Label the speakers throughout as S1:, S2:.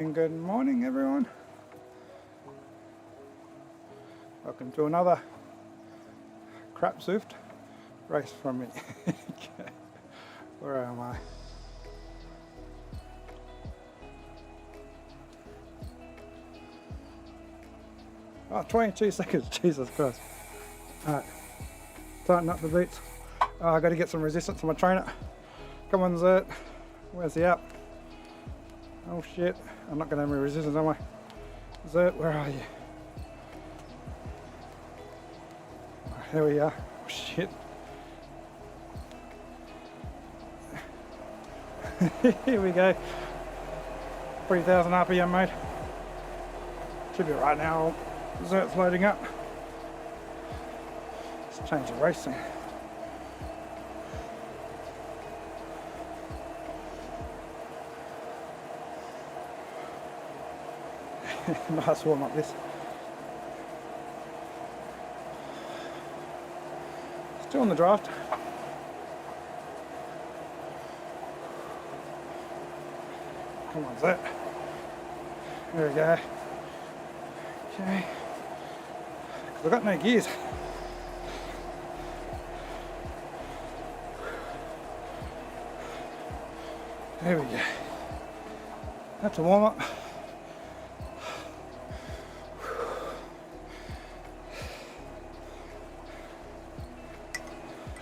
S1: Good morning, everyone. Welcome to another crap Zwift race from me. Okay. Where am I? Oh, 22 seconds, Jesus Christ. Alright, tighten up the boots. Oh, I got to get some resistance on my trainer. Come on, Zert. Where's the app? Oh shit, I'm not going to have any resistance, am I? Zert, where are you? There we are. Oh shit. Here we go. 3,000 RPM, mate. Should be right now. Zert's loading up. Let's change the race thing. Nice warm up this. Still on the draft. Come on, Zet. There we go. Okay. Because I've got no gears. There we go. That's a warm up.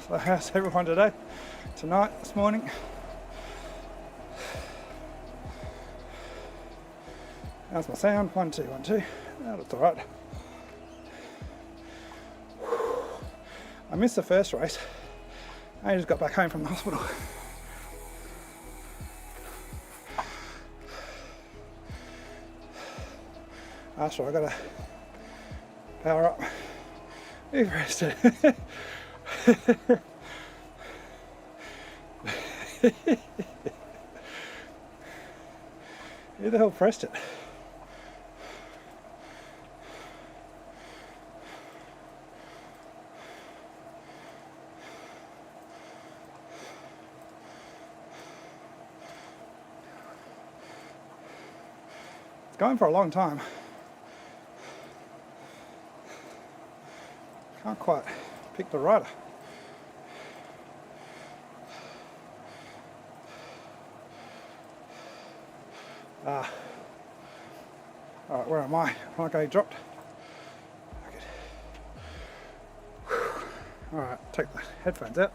S1: So how's everyone today? Tonight, this morning? How's my sound? 1, 2, 1, 2. Oh, that's alright. I missed the first race. I just got back home from the hospital. After I gotta power up. We've rested. Who the hell pressed it? It's going for a long time. Can't quite pick the rider. Alright, where am I? Okay, dropped. Alright, take the headphones out.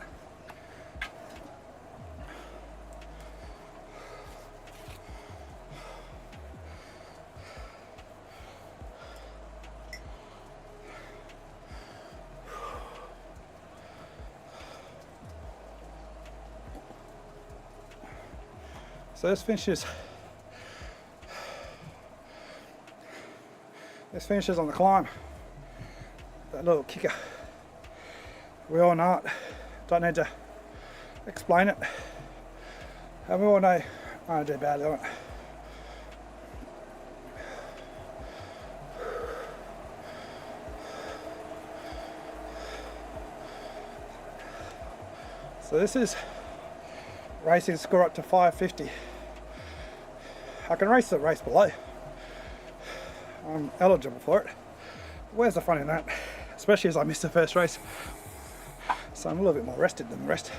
S1: So this finishes on the climb. That little kicker. We all know it. Don't need to explain it. And we all know I do badly on it. So this is racing score up to 550. I can race the race below. I'm eligible for it. Where's the fun in that? Especially as I missed the first race. So I'm a little bit more rested than the rest.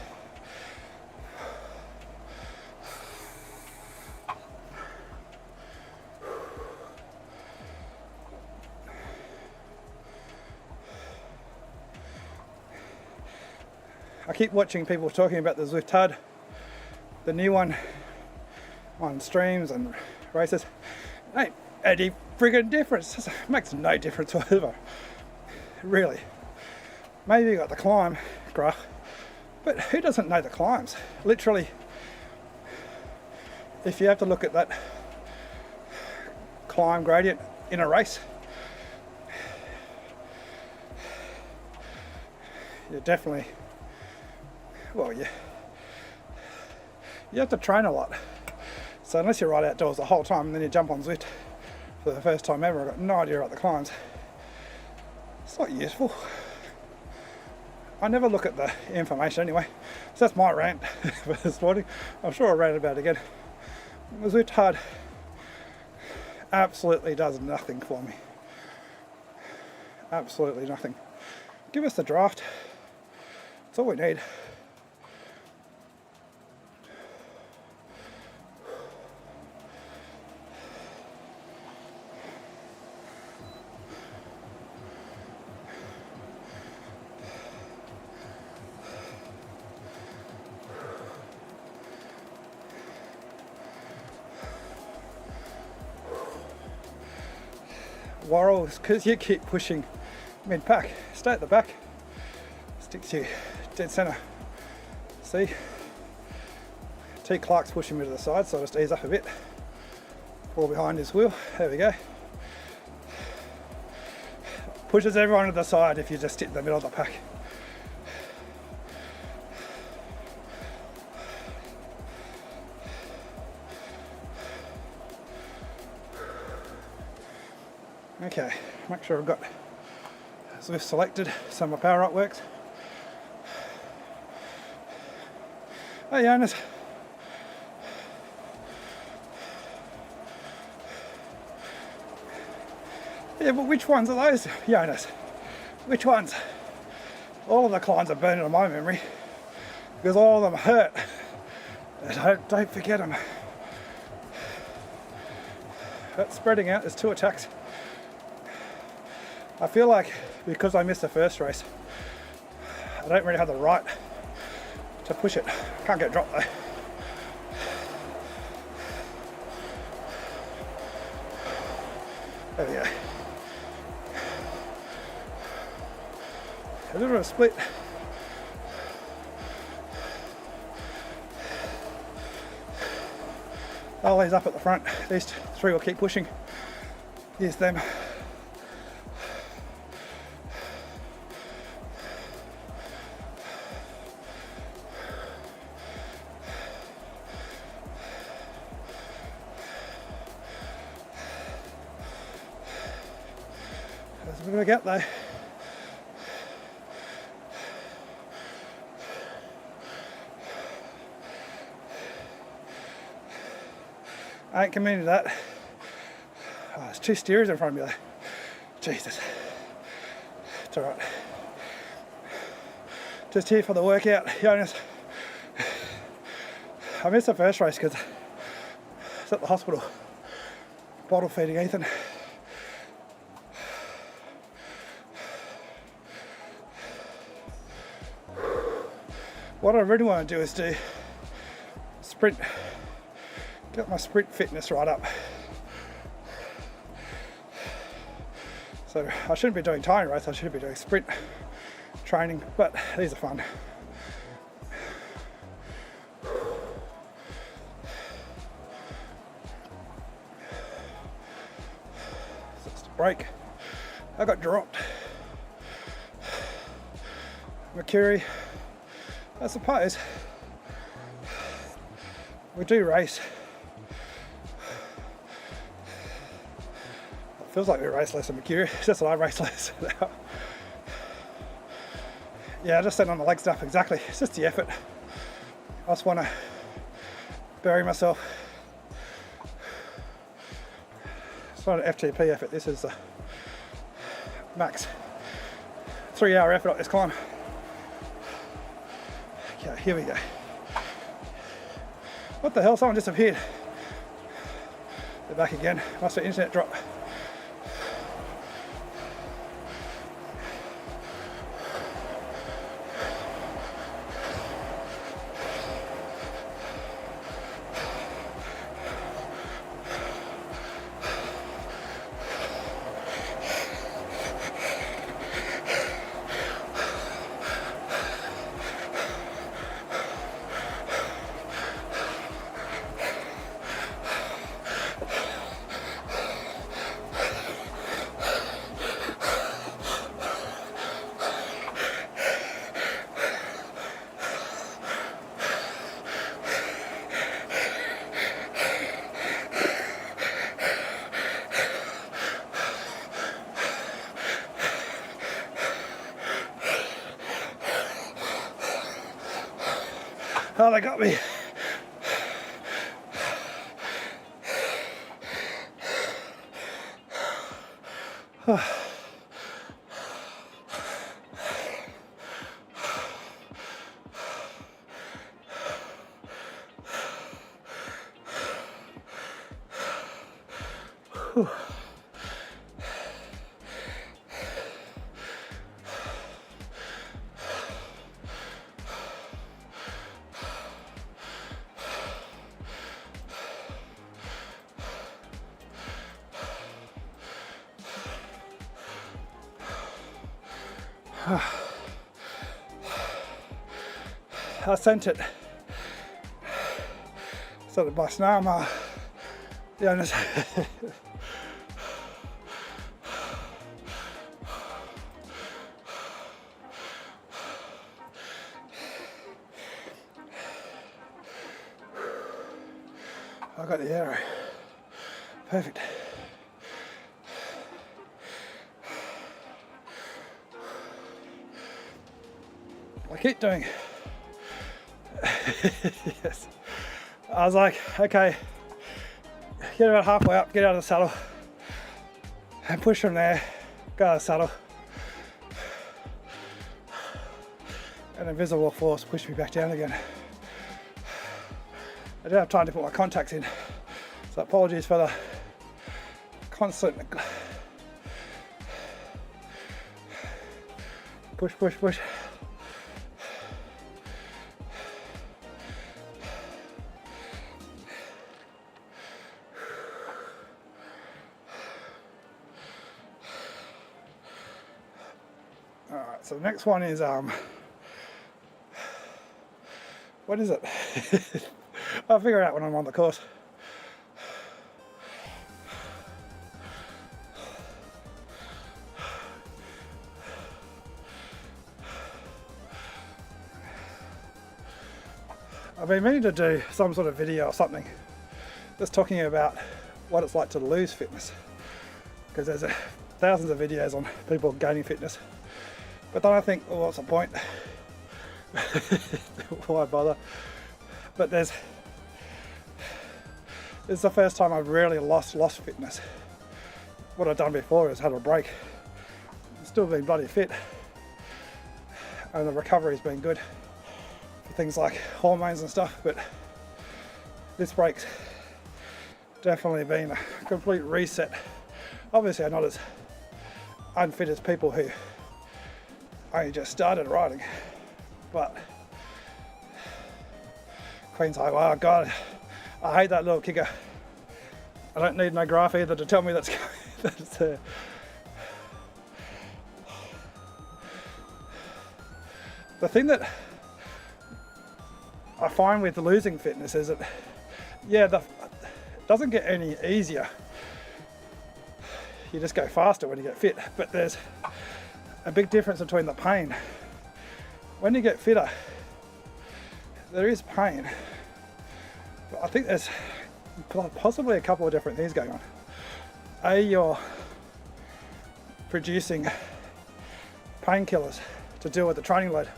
S1: I keep watching people talking about the Zwift HUD, the new one on streams and races. Ain't any friggin' difference. It makes no difference whatsoever. Really. Maybe you got the climb, graph, but who doesn't know the climbs? Literally, if you have to look at that climb gradient in a race, you're definitely, well, you have to train a lot. So unless you're right outdoors the whole time and then you jump on Zwift for the first time ever, I've got no idea about the climbs. It's not useful. I never look at the information anyway. So that's my rant for this morning. I'm sure I'll rant about it again. It was a bit hard. absolutely does nothing for me. Absolutely nothing. Give us the draft. That's all we need. Worrells, because you keep pushing mid-pack. Stay at the back. Stick to dead centre. See? T. Clark's pushing me to the side, so I'll just ease up a bit. Fall behind his wheel. There we go. Pushes everyone to the side if you just sit in the middle of the pack. Okay, make sure I've got Zwift selected so my power up works. Hey Jonas. Yeah, but which ones are those, Jonas? Which ones? All of the climbs are burning on my memory because all of them hurt. Don't forget them. But spreading out, there's 2 attacks. I feel like because I missed the first race, I don't really have the right to push it. Can't get dropped though. There we go. A little bit of split. Ollie's up at the front. These 3 will keep pushing. Here's them. There's a bit of a gap though. I ain't committed to that. Oh, there's 2 steers in front of me there. Jesus. It's alright. Just here for the workout, Jonas. I missed the first race because I was at the hospital bottle feeding Ethan. What I really want to do is do sprint. Get my sprint fitness right up. So I shouldn't be doing time race, I should be doing sprint training, but these are fun. Just a break. I got dropped. Mercury, I suppose we do race. Feels like we race less than Mercury. It's just that I race less now. Yeah, I just said on the leg stuff, exactly. It's just the effort. I just want to bury myself. It's not an FTP effort, this is a max 3-hour effort on this climb. Okay, here we go. What the hell, someone disappeared. They're back again, must be internet drop. Oh, they got me. I sent it so that by snail mail the owners I got the arrow. Perfect. I keep doing yes. I was like, okay, get about halfway up, get out of the saddle, and push from there, go out of the saddle, and invisible force push me back down again. I didn't have time to put my contacts in, so apologies for the constant push, push, push. Alright, so the next one is what is it? I'll figure it out when I'm on the course. I've been meaning to do some sort of video or something just talking about what it's like to lose fitness, because there's thousands of videos on people gaining fitness, but then I think, well, what's the point? Why bother? But this is the first time I've really lost fitness. What I've done before is had a break. I've still been bloody fit, and the recovery's been good for things like hormones and stuff, but this break's definitely been a complete reset. Obviously I'm not as unfit as people who only just started riding, but Queen's like, oh God, I hate that little kicker. I don't need no graph either to tell me that's there. The thing that I find with losing fitness is that, yeah, it doesn't get any easier. You just go faster when you get fit, but there's a big difference between the pain. When you get fitter, there is pain, but I think there's possibly a couple of different things going on. A, you're producing painkillers to deal with the training load,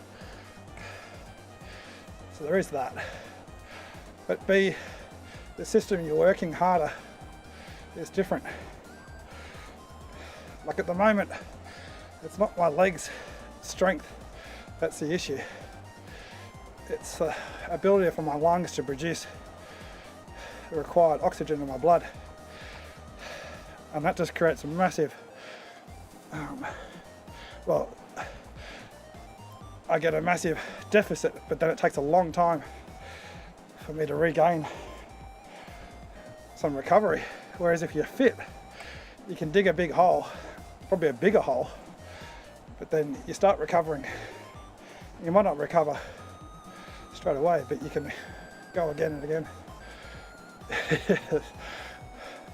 S1: so there is that. But B, the system you're working harder is different. Like at the moment, it's not my legs' strength that's the issue. It's the ability for my lungs to produce the required oxygen in my blood. And that just creates a massive, well, I get a massive deficit, but then it takes a long time for me to regain some recovery. Whereas if you're fit, you can dig a big hole, probably a bigger hole, but then you start recovering. You might not recover straight away, but you can go again and again.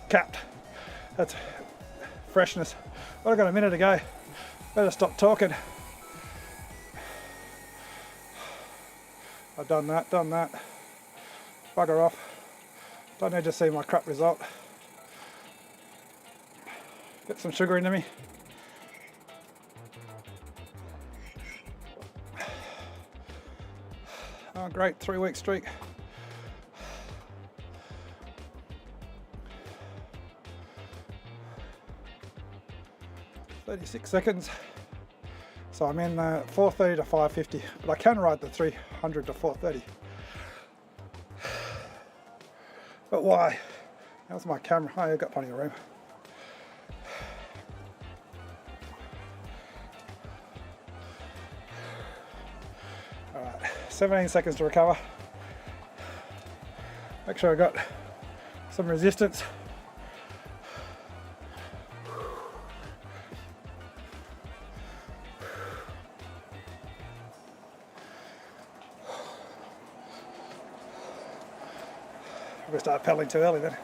S1: Capped. That's freshness. Well, I've got a minute to go. Better stop talking. I've done that. Bugger off. Don't need to see my crap result. Get some sugar into me. Oh, great, 3-week streak. 36 seconds. So I'm in 4:30 to 5:50, but I can ride the 300 to 4:30. But why? That was my camera. Oh, I've got plenty of room. Alright, 17 seconds to recover. Make sure I got some resistance. I'm going to start pedaling too early then.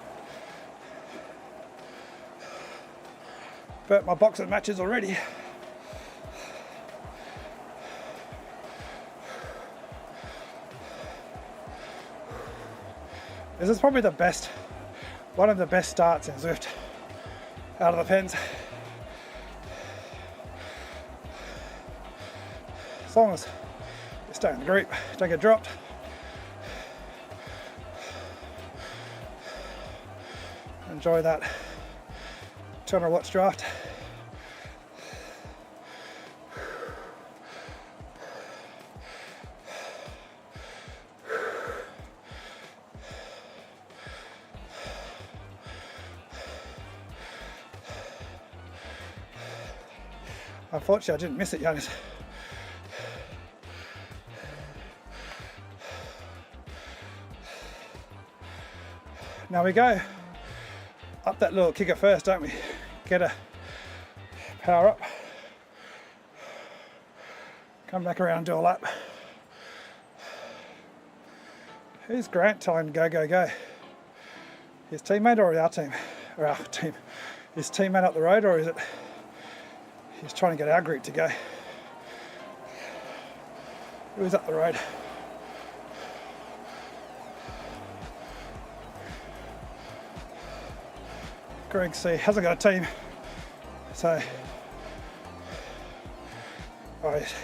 S1: But my box of matches already. This is probably one of the best starts in Zwift out of the pens. As long as you stay in the group, don't get dropped. Enjoy that 200 watts draft. Unfortunately, I didn't miss it, Jonas. Now we go up that little kicker first, don't we? Get a power up, come back around and do a lap. Who's Grant telling go, go, go? His teammate or our team? Or our team? His teammate up the road, or is it he's trying to get our group to go? Who's up the road? Greg C hasn't got a team, so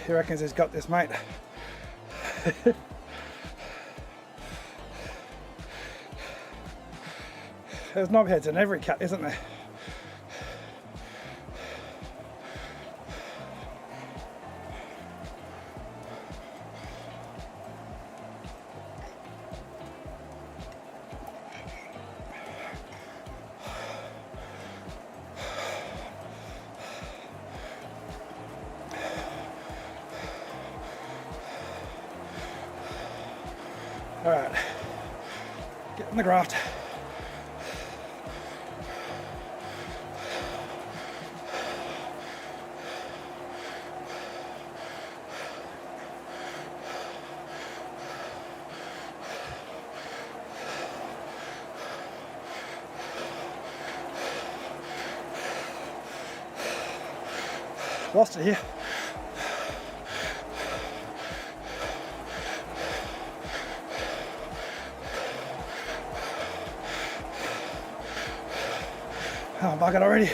S1: he reckons he's got this, mate. There's knobheads in every cat, isn't there? All right, get in the graft. Lost it here. Oh, I'm bugging already.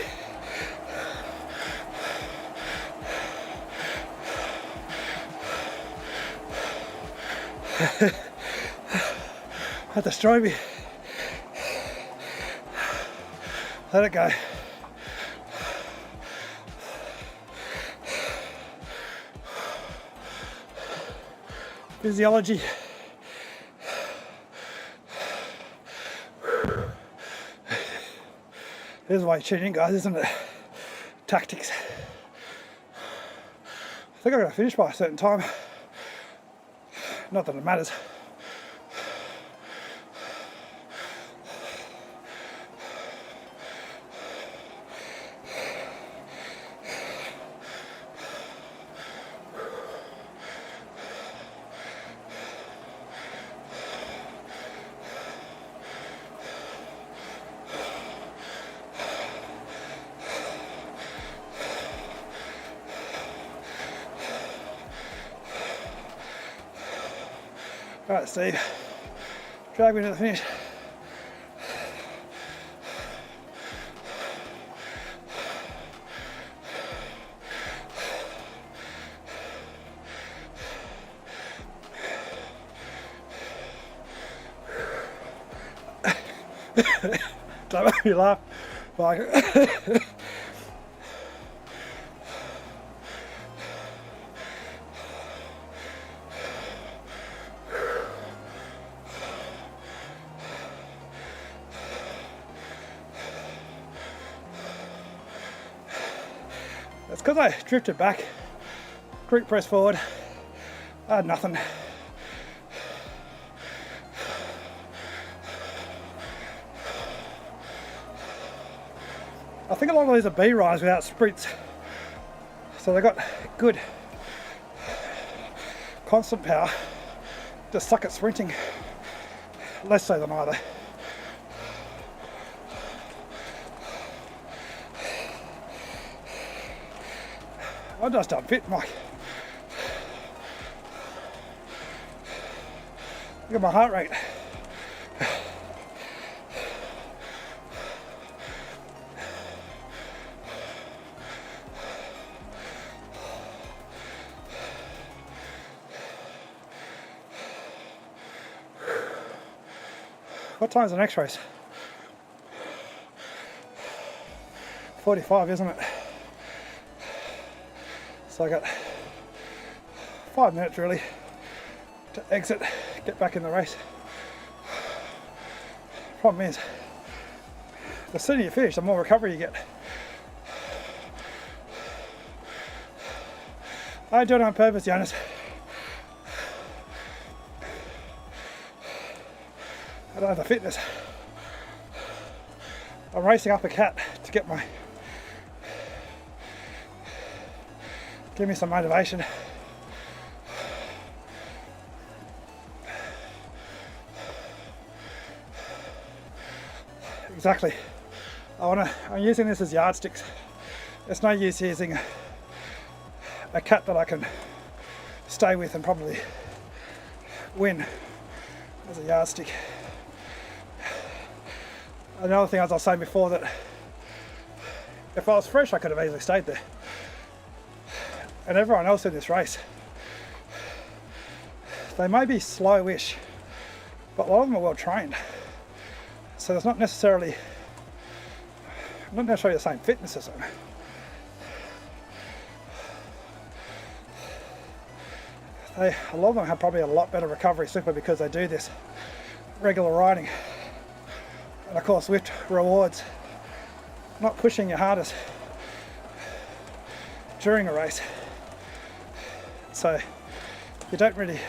S1: That destroyed me. Let it go. Physiology. This is weight tuning, guys, isn't it? Tactics. I think I'm going to finish by a certain time. Not that it matters. Alright, Steve, drag me to the finish. Don't make me laugh. Like It's because I drifted back, glute press forward, I had nothing. I think a lot of these are B rides without sprints, so they got good constant power, just suck at sprinting, less so than either. I'm just unfit, Mike. Look at my heart rate. What time's the next race? 45, isn't it? So I got 5 minutes really to exit, get back in the race. Problem is, the sooner you finish, the more recovery you get. I do it on purpose, Jonas. I don't have the fitness. I'm racing up a cat to get give me some motivation. Exactly. I'm using this as yardsticks. It's no use using a cat that I can stay with and probably win as a yardstick. Another thing, as I was saying before, that if I was fresh I could have easily stayed there. And everyone else in this race, they may be slowish, but a lot of them are well trained. So there's not necessarily the same fitness as them. A lot of them have probably a lot better recovery simply because they do this regular riding. And of course, Zwift rewards not pushing your hardest during a race. So you don't really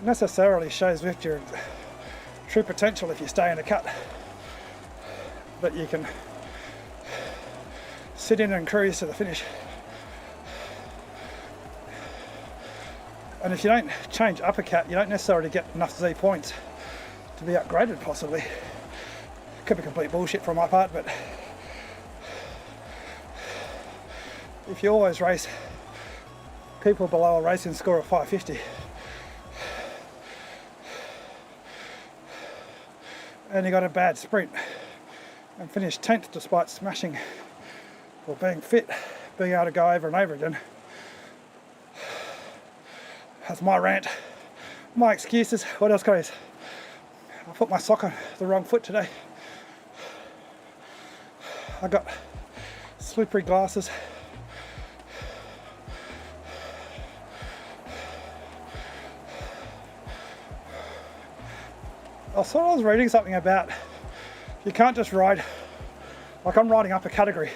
S1: necessarily show Zwift your true potential if you stay in a cut. But you can sit in and cruise to the finish. And if you don't change uppercut, you don't necessarily get enough Z points to be upgraded possibly. Could be complete bullshit from my part, but if you always race people below a racing score of 550, and you got a bad sprint and finish 10th despite smashing or being fit, being able to go over and over again. That's my rant, my excuses. What else, guys? I put my sock on the wrong foot today. I got slippery glasses. I was reading something about you can't just ride, like I'm riding up a category,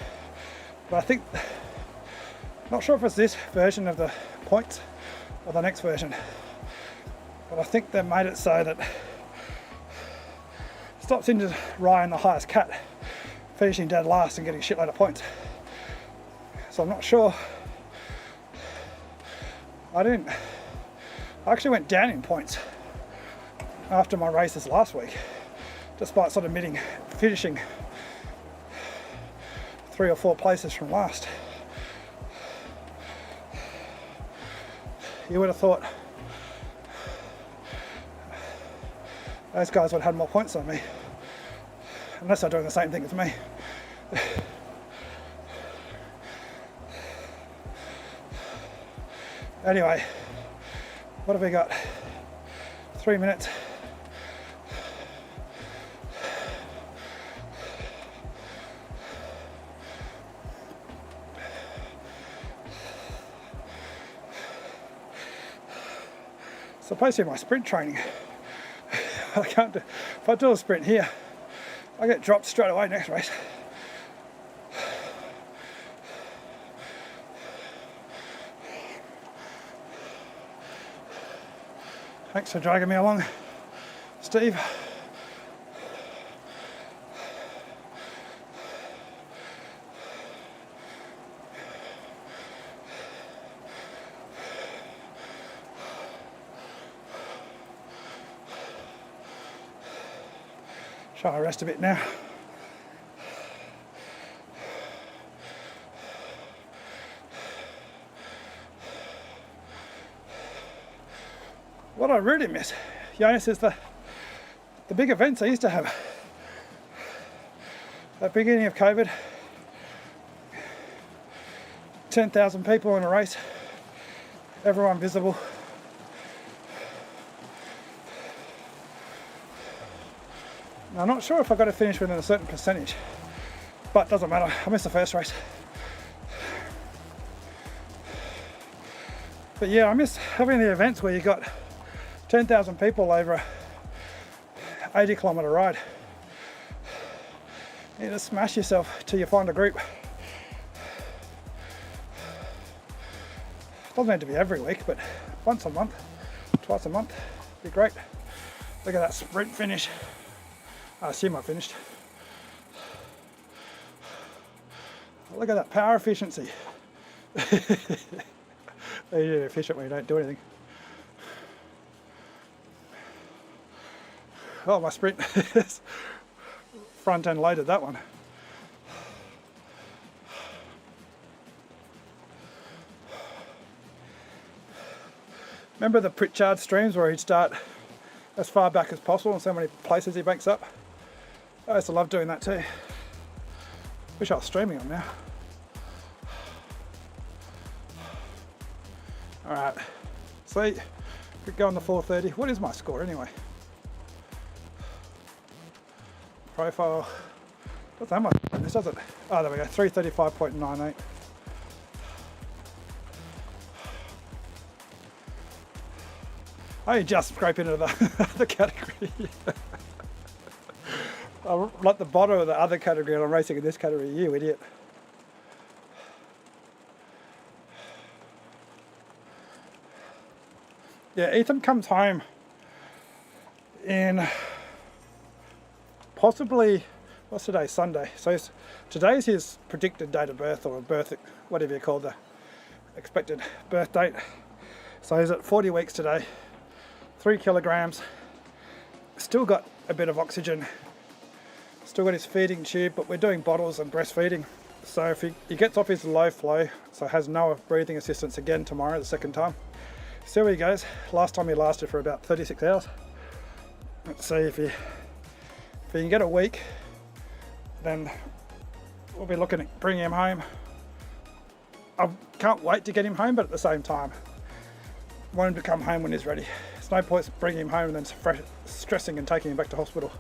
S1: but I think, not sure if it's this version of the points or the next version, but I think they made it so that it stops in just riding the highest cat, finishing dead last and getting a shitload of points. So I'm not sure. I actually went down in points after my races last week, despite sort of finishing 3 or 4 places from last. You would have thought those guys would have had more points than me, unless they're doing the same thing as me. Anyway, what have we got? 3 minutes. Supposed to be my sprint training. I can't do, if I do a sprint here, I get dropped straight away next race. Thanks for dragging me along, Steve. Try to rest a bit now. What I really miss, Jonas, is the big events I used to have. At the beginning of COVID, 10,000 people in a race, everyone visible. Now, I'm not sure if I got to finish within a certain percentage, but it doesn't matter. I missed the first race. But yeah, I miss having the events where you got 10,000 people over a 80-kilometre ride. You just smash yourself till you find a group. Doesn't need to be every week, but once a month, twice a month, be great. Look at that sprint finish. I assume I finished. Look at that power efficiency. You're efficient when you don't do anything. Oh, my sprint is front end loaded, that one. Remember the Pritchard streams where he'd start as far back as possible and so many places he banks up? I used to love doing that too. Wish I was streaming them now. Alright, see, could go on the 4:30. What is my score anyway? Profile, what's that much? This does it. Oh, there we go, 335.98. I just scrape into the category. I'm like the bottom of the other category and I'm racing in this category, you idiot. Yeah, Ethan comes home in possibly, what's today, Sunday. So today's his predicted date of birth, or birth, whatever you call the expected birth date. So he's at 40 weeks today, 3 kilograms, still got a bit of oxygen, still got his feeding tube, but we're doing bottles and breastfeeding. So if he gets off his low flow, so has no breathing assistance again tomorrow, the second time. See where he goes. Last time he lasted for about 36 hours. Let's see if he can get a week, then we'll be looking at bringing him home. I can't wait to get him home, but at the same time, I want him to come home when he's ready. There's no point bringing him home and then stressing and taking him back to hospital.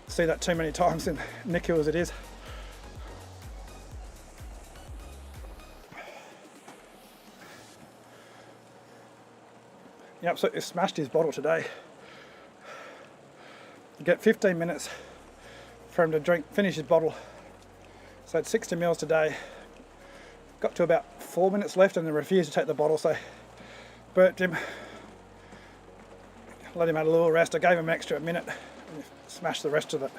S1: See that too many times in NICU as it is. He absolutely smashed his bottle today. You get 15 minutes for him to finish his bottle. So it's 60 mils today. Got to about 4 minutes left and then refused to take the bottle, so burped him. Let him have a little rest. I gave him an extra minute and smashed the rest of it.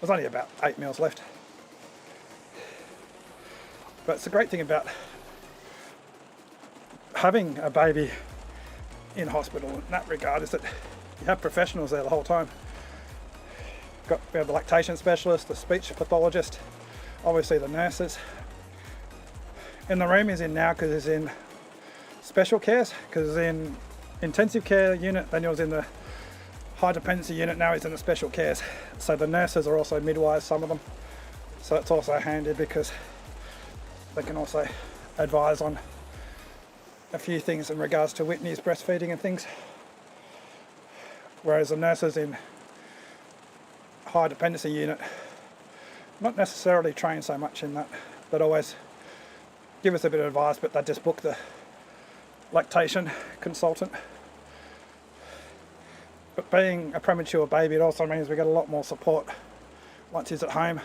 S1: There's only about 8 mils left. But it's the great thing about having a baby in hospital in that regard is that you have professionals there the whole time. We have the lactation specialist, the speech pathologist, obviously the nurses. In the room he's in now because he's in special cares, because he's in intensive care unit, then he was in the high dependency unit, now he's in the special cares. So the nurses are also midwives, some of them. So it's also handy because they can also advise on a few things in regards to Whitney's breastfeeding and things. Whereas the nurses in high dependency unit, not necessarily trained so much in that. They'd always give us a bit of advice, but they'd just book the lactation consultant. But being a premature baby, it also means we get a lot more support once he's at home.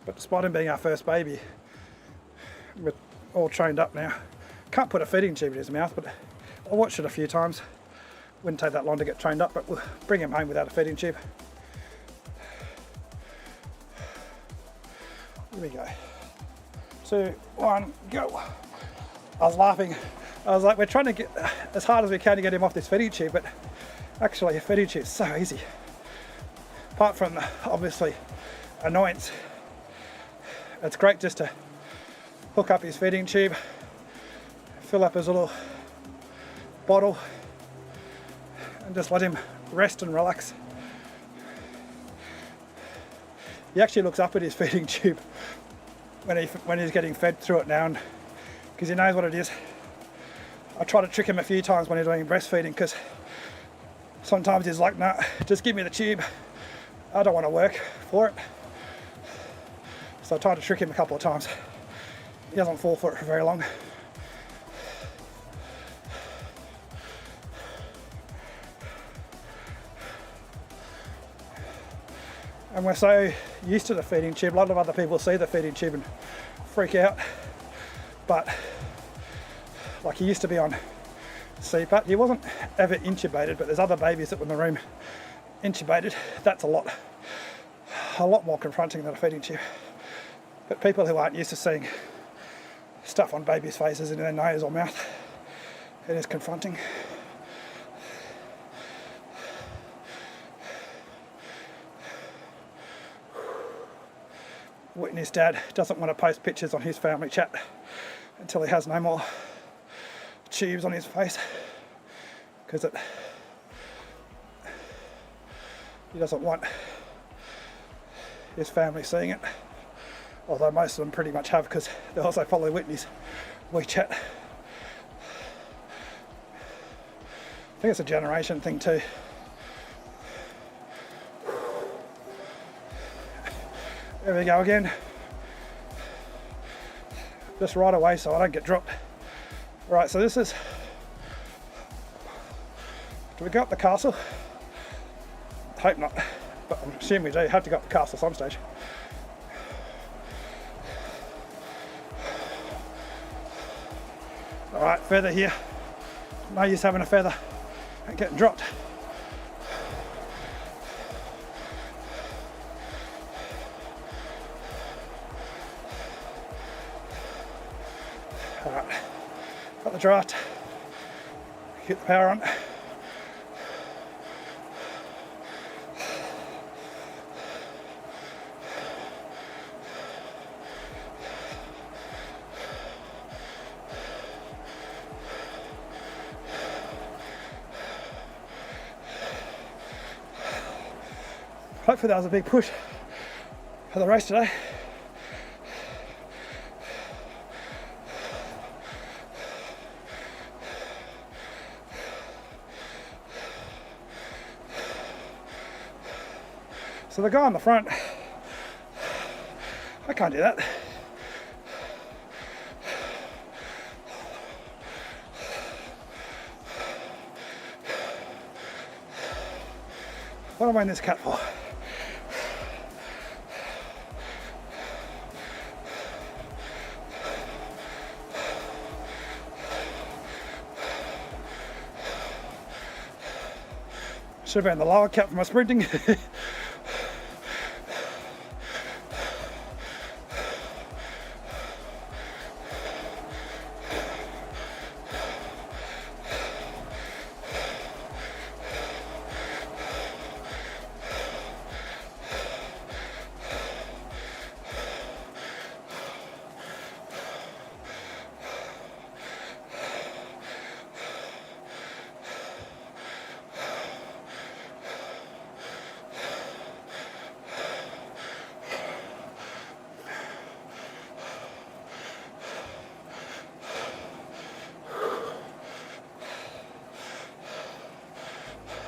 S1: But despite him being our first baby, We're all trained up now. Can't put a feeding tube in his mouth, but I watched it a few times. Wouldn't take that long to get trained up, but we'll bring him home without a feeding tube. Here we go. 2, 1, go. I was laughing. I was like, we're trying to get as hard as we can to get him off this feeding tube, but actually a feeding tube is so easy. Apart from the, obviously, annoyance, it's great just to hook up his feeding tube, fill up his little bottle, and just let him rest and relax. He actually looks up at his feeding tube when he's getting fed through it now, because he knows what it is. I try to trick him a few times when he's doing breastfeeding, because sometimes he's like, nah, just give me the tube. I don't want to work for it. So I tried to trick him a couple of times. He doesn't fall for it for very long. And we're so used to the feeding tube. A lot of other people see the feeding tube and freak out. But like, he used to be on CPAP. He wasn't ever intubated, but there's other babies that were in the room intubated. That's a lot more confronting than a feeding tube. But people who aren't used to seeing stuff on babies' faces in their nose or mouth, it is confronting. Whitney's dad doesn't want to post pictures on his family chat until he has no more tubes on his face, because he doesn't want his family seeing it. Although most of them pretty much have, because they also follow Whitney's WeChat. I think it's a generation thing too. There we go again. Just right away so I don't get dropped. Right, so this is... Do we go up the castle? Hope not, but I'm assuming we do have to go up the castle at some stage. Alright, feather here. No use having a feather and getting dropped. Alright, got the draft. Get the power on. Hopefully that was a big push for the race today. So the guy on the front, I can't do that. What am I in this cat for? Should have been the lower cap for my sprinting.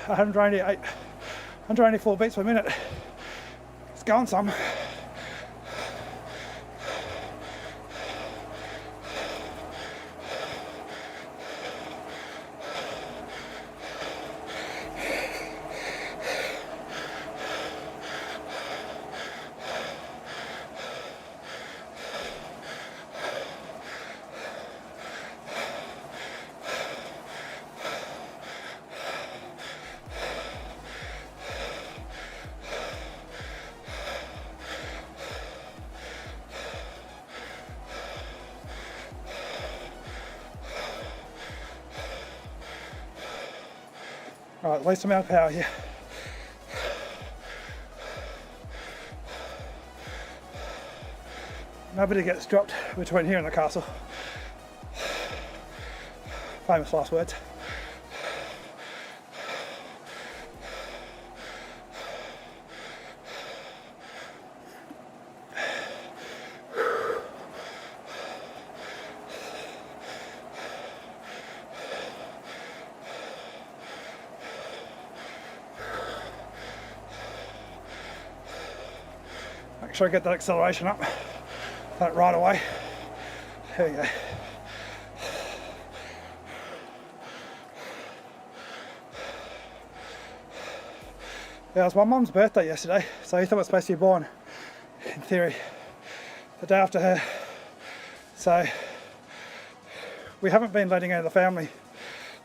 S1: I 184 beats per minute. It's going some. Right, least amount of power here. Nobody gets dropped between here and the castle. Famous last words. Make sure I get that acceleration up, that right away. There we go. Yeah, it was my mum's birthday yesterday, so Ethan was supposed to be born, in theory, the day after her. So we haven't been letting any of the family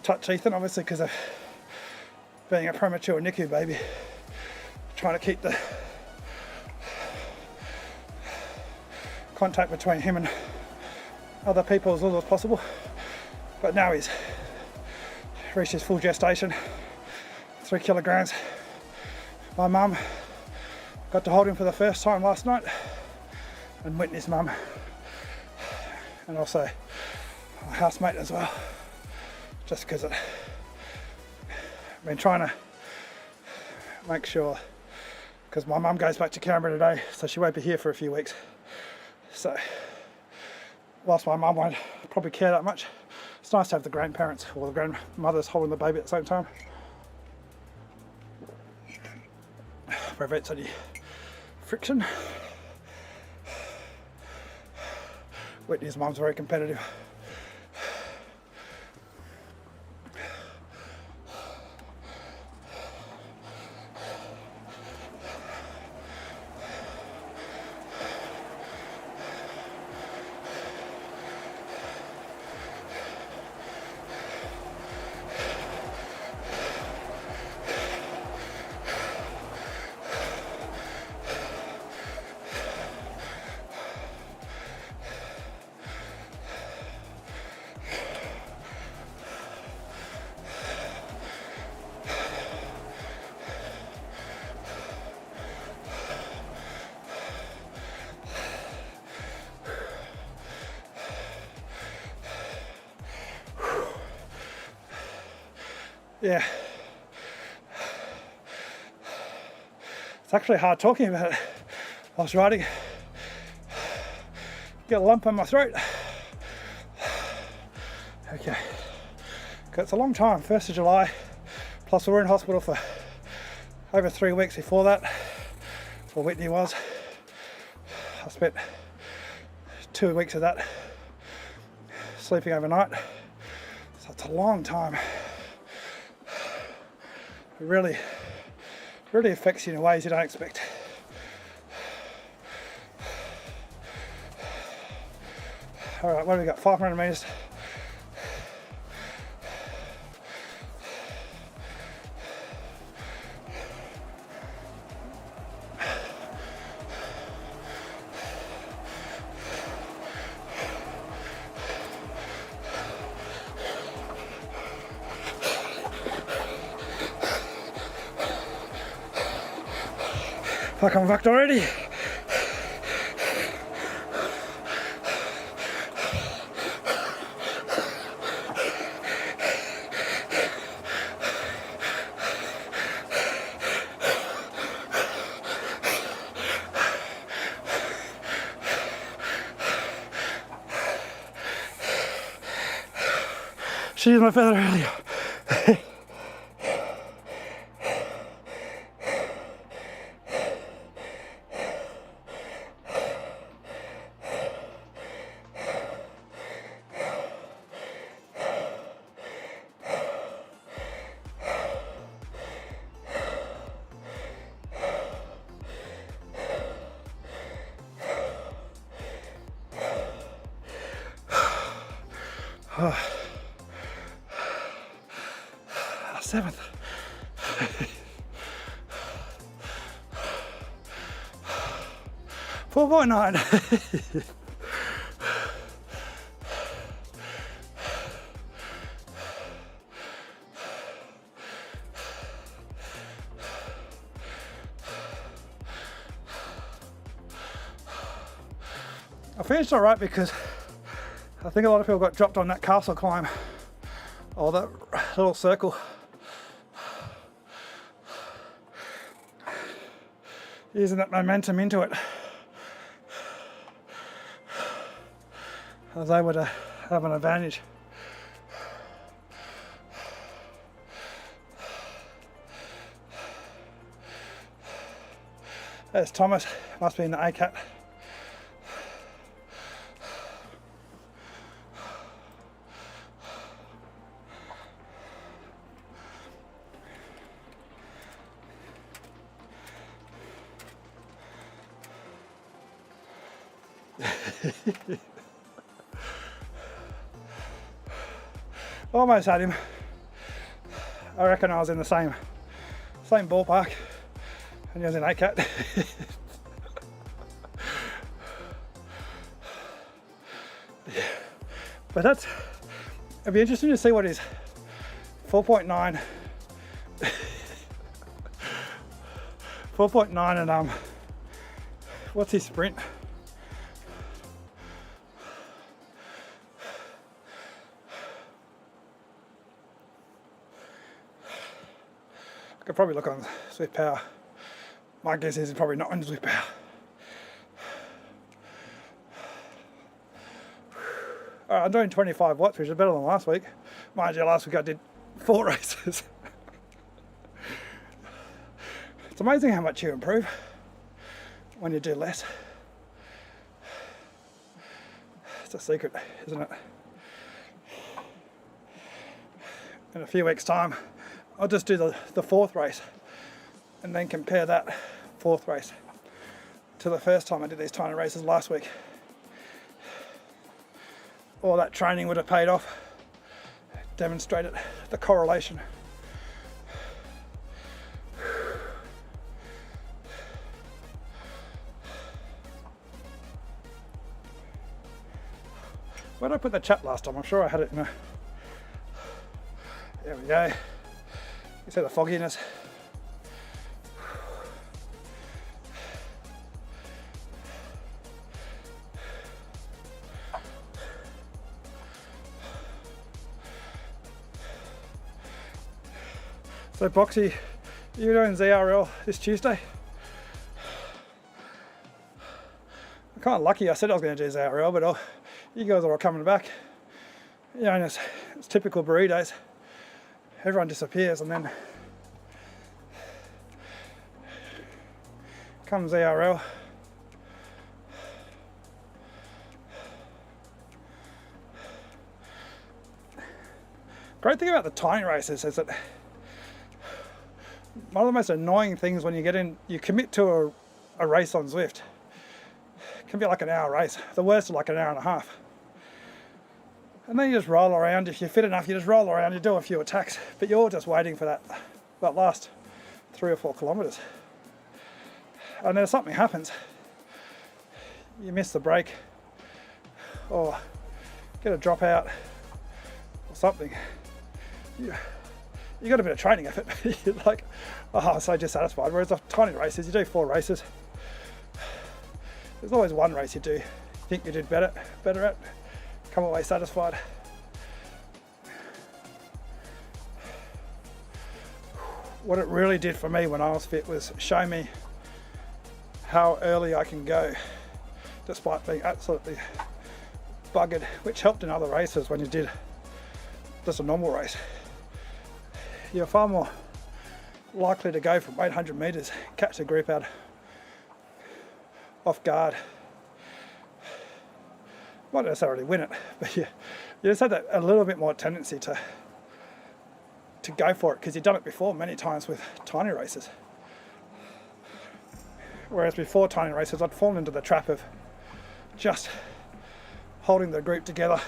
S1: touch Ethan, obviously because of being a premature NICU baby. Trying to keep the contact between him and other people as little as possible. But now he's reached his full gestation, 3 kilograms. My mum got to hold him for the first time last night, and Whitney's mum, and also my housemate as well, just because I've been trying to make sure, because my mum goes back to Canberra today, so she won't be here for a few weeks. So whilst my mum won't probably care that much, it's nice to have the grandparents or the grandmothers holding the baby at the same time. Prevents any friction. Whitney's mum's very competitive. Yeah, it's actually hard talking about it. I was riding, get a lump in my throat. Okay, it's a long time, 1st of July, plus we were in hospital for over 3 weeks before that, or Whitney was. I spent 2 weeks of that sleeping overnight, so it's a long time. It really affects you in ways you don't expect. All right, what do we got? 500 meters. Fuck, I'm fucked already. She used my feather earlier. Seventh. $4.9. I finished alright because I think a lot of people got dropped on that castle climb or that little circle. Using that momentum into it, I was able to have an advantage. There's Thomas, must be in the ACAT. Almost had him. I reckon I was in the same ballpark, and he was in ACAT. Yeah. But it'd be interesting to see what his 4.9 and what's his sprint? I could probably look on Zwift Power. My guess is he's probably not on Zwift Power. Alright, I'm doing 25 watts, which is better than last week. Mind you, last week I did 4 races. It's amazing how much you improve when you do less. It's a secret, isn't it? In a few weeks' time, I'll just do the 4th race and then compare that 4th race to the first time I did these tiny races last week. All that training would have paid off, demonstrated the correlation. Where did I put the chat last time? I'm sure I had it in a... There we go. You see the fogginess. So Boxy, you're doing ZRL this Tuesday? I'm kind of lucky. I said I was going to do ZRL, but you guys are all coming back. You know, and it's typical burritos. Everyone disappears, and then comes ZRL. Great thing about the tiny races is that one of the most annoying things when you get in, you commit to a race on Zwift. It can be like an hour race. The worst is like an hour and a half. And then you just roll around. If you're fit enough, you just roll around, you do a few attacks, but you're just waiting for that last 3 or 4 kilometers. And then something happens. You miss the break, or get a dropout, or something. You got a bit of training effort, but you're like, oh, I'm so dissatisfied. Whereas the tiny races, you do 4 races. There's always one race you do think you did better at. Come away satisfied. What it really did for me when I was fit was show me how early I can go, despite being absolutely buggered, which helped in other races when you did just a normal race. You're far more likely to go from 800 meters, catch the group out off guard. Not necessarily win it, but you just had that a little bit more tendency to go for it, because you've done it before many times with tiny races. Whereas before tiny races, I'd fallen into the trap of just holding the group together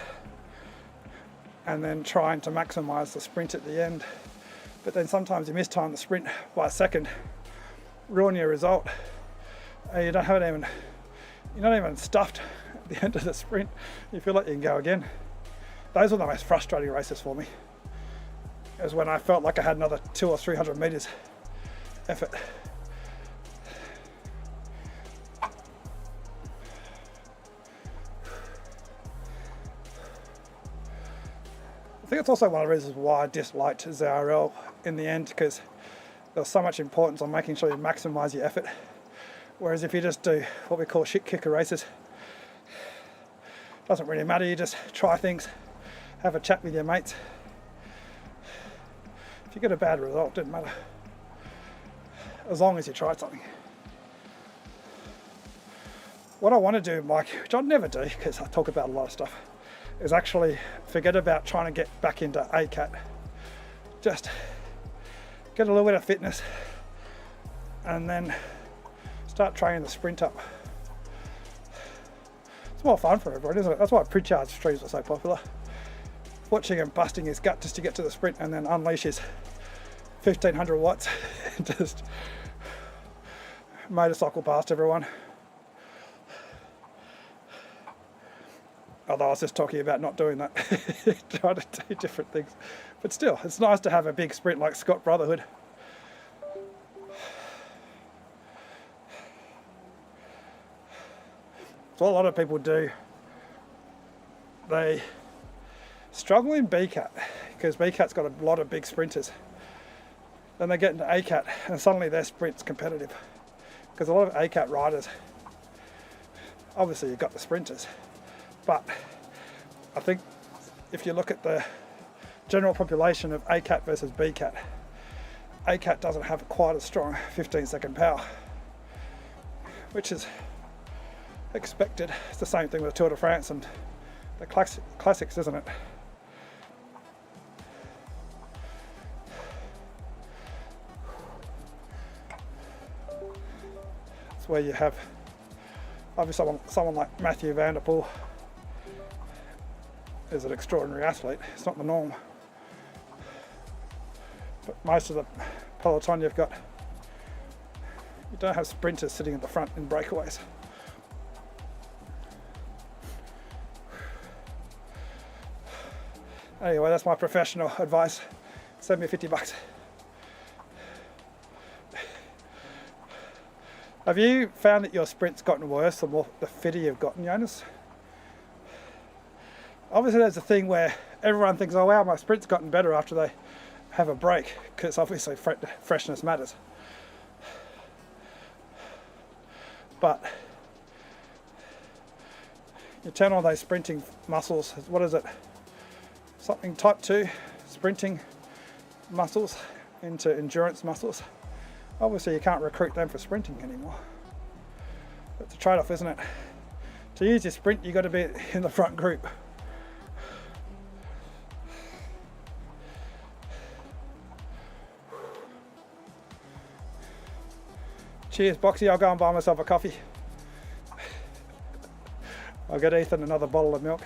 S1: and then trying to maximize the sprint at the end. But then sometimes you mistime the sprint by a second, ruin your result, and you're not even stuffed at the end of the sprint. You feel like you can go again. Those were the most frustrating races for me. It was when I felt like I had another 200 or 300 meters effort. think it's also one of the reasons why I disliked ZRL in the end, because there's so much importance on making sure you maximise your effort. Whereas if you just do what we call shit kicker races, doesn't really matter, you just try things, have a chat with your mates. If you get a bad result, it doesn't matter, as long as you try something. What I want to do, Mike, which I'd never do because I talk about a lot of stuff, is actually forget about trying to get back into ACAT. Just get a little bit of fitness and then start training the sprint up. It's more fun for everyone, isn't it? That's why Pritchard's streams are so popular. Watching him busting his gut just to get to the sprint and then unleash his 1500 watts and just motorcycle past everyone. Although I was just talking about not doing that, trying to do different things. But still, it's nice to have a big sprint like Scott Brotherhood. So what a lot of people do, they struggle in BCAT because BCAT's got a lot of big sprinters. Then they get into ACAT and suddenly their sprint's competitive. Because a lot of ACAT riders, obviously you've got the sprinters, but I think if you look at the general population of ACAT versus BCAT, ACAT doesn't have quite a strong 15-second power, which is expected. It's the same thing with the Tour de France and the classics, isn't it? It's where you have obviously someone like Mathieu van der Poel is an extraordinary athlete. It's not the norm. But most of the peloton you don't have sprinters sitting at the front in breakaways. Anyway, that's my professional advice. Send me $50. Have you found that your sprint's gotten worse the more the fitter you've gotten, Jonas? Obviously there's a thing where everyone thinks, oh wow, my sprint's gotten better after they have a break, because obviously freshness matters. But you turn on those sprinting muscles, what is it? Something type 2 sprinting muscles into endurance muscles. Obviously you can't recruit them for sprinting anymore. That's a trade-off, isn't it? To use your sprint, you've got to be in the front group. Cheers, Boxy. I'll go and buy myself a coffee. I'll get Ethan another bottle of milk.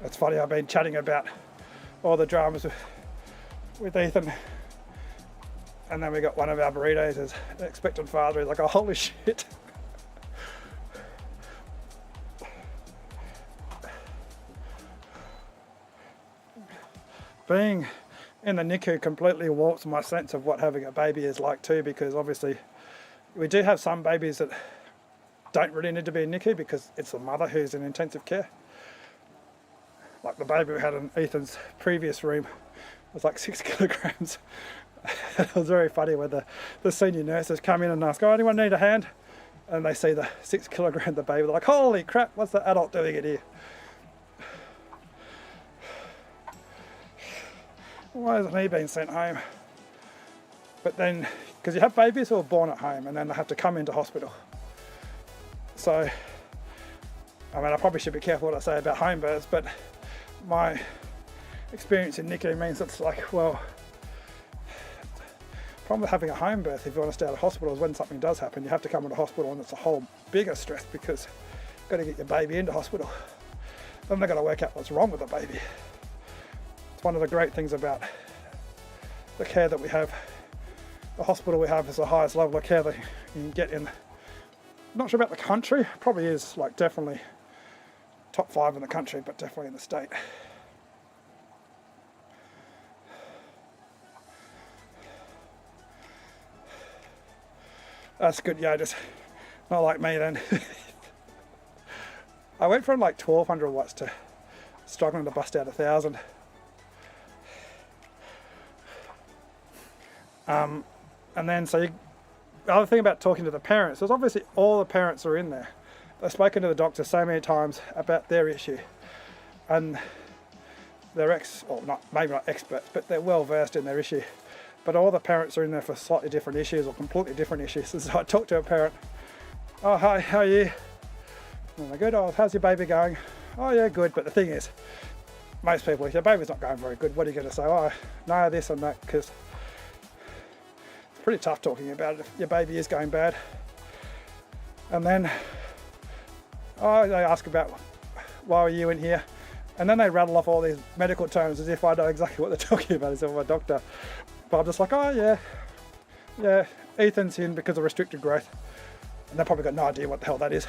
S1: It's funny, I've been chatting about all the dramas with Ethan, and then we got one of our burritos as an expectant father. He's like, oh holy shit. Being in the NICU completely warps my sense of what having a baby is like too, because obviously we do have some babies that don't really need to be in NICU because it's the mother who's in intensive care. Like the baby we had in Ethan's previous room was like 6 kilograms. It was very funny when the senior nurses come in and ask, oh, anyone need a hand? And they see the 6 kilogram the baby, they're like, holy crap, what's the adult doing in here? Why hasn't he been sent home? But then, because you have babies who are born at home and then they have to come into hospital. So, I mean, I probably should be careful what I say about home births, but my experience in NICU means it's like, well, the problem with having a home birth, if you want to stay out of hospital, is when something does happen, you have to come into hospital, and it's a whole bigger stress because you've got to get your baby into hospital. Then they've got to work out what's wrong with the baby. It's one of the great things about the care that we have. The hospital we have is the highest level of care that you can get in. I'm not sure about the country, probably is like definitely top 5 in the country, but definitely in the state. That's good, yeah, just not like me then. I went from like 1200 watts to struggling to bust out 1000. And then the other thing about talking to the parents is obviously all the parents are in there. They've spoken to the doctor so many times about their issue, and they're maybe not experts, but they're well versed in their issue. But all the parents are in there for slightly different issues or completely different issues. So I talked to a parent. Oh, hi, how are you? Oh, they're good. Oh, how's your baby going? Oh, yeah, good. But the thing is, most people, if your baby's not going very good, what are you going to say? Oh, no, this and that, because it's pretty tough talking about it if your baby is going bad. And then, they ask about, why are you in here? And then they rattle off all these medical terms as if I know exactly what they're talking about as if I'm a doctor. But I'm just like, oh, yeah, Ethan's in because of restricted growth. And they've probably got no idea what the hell that is.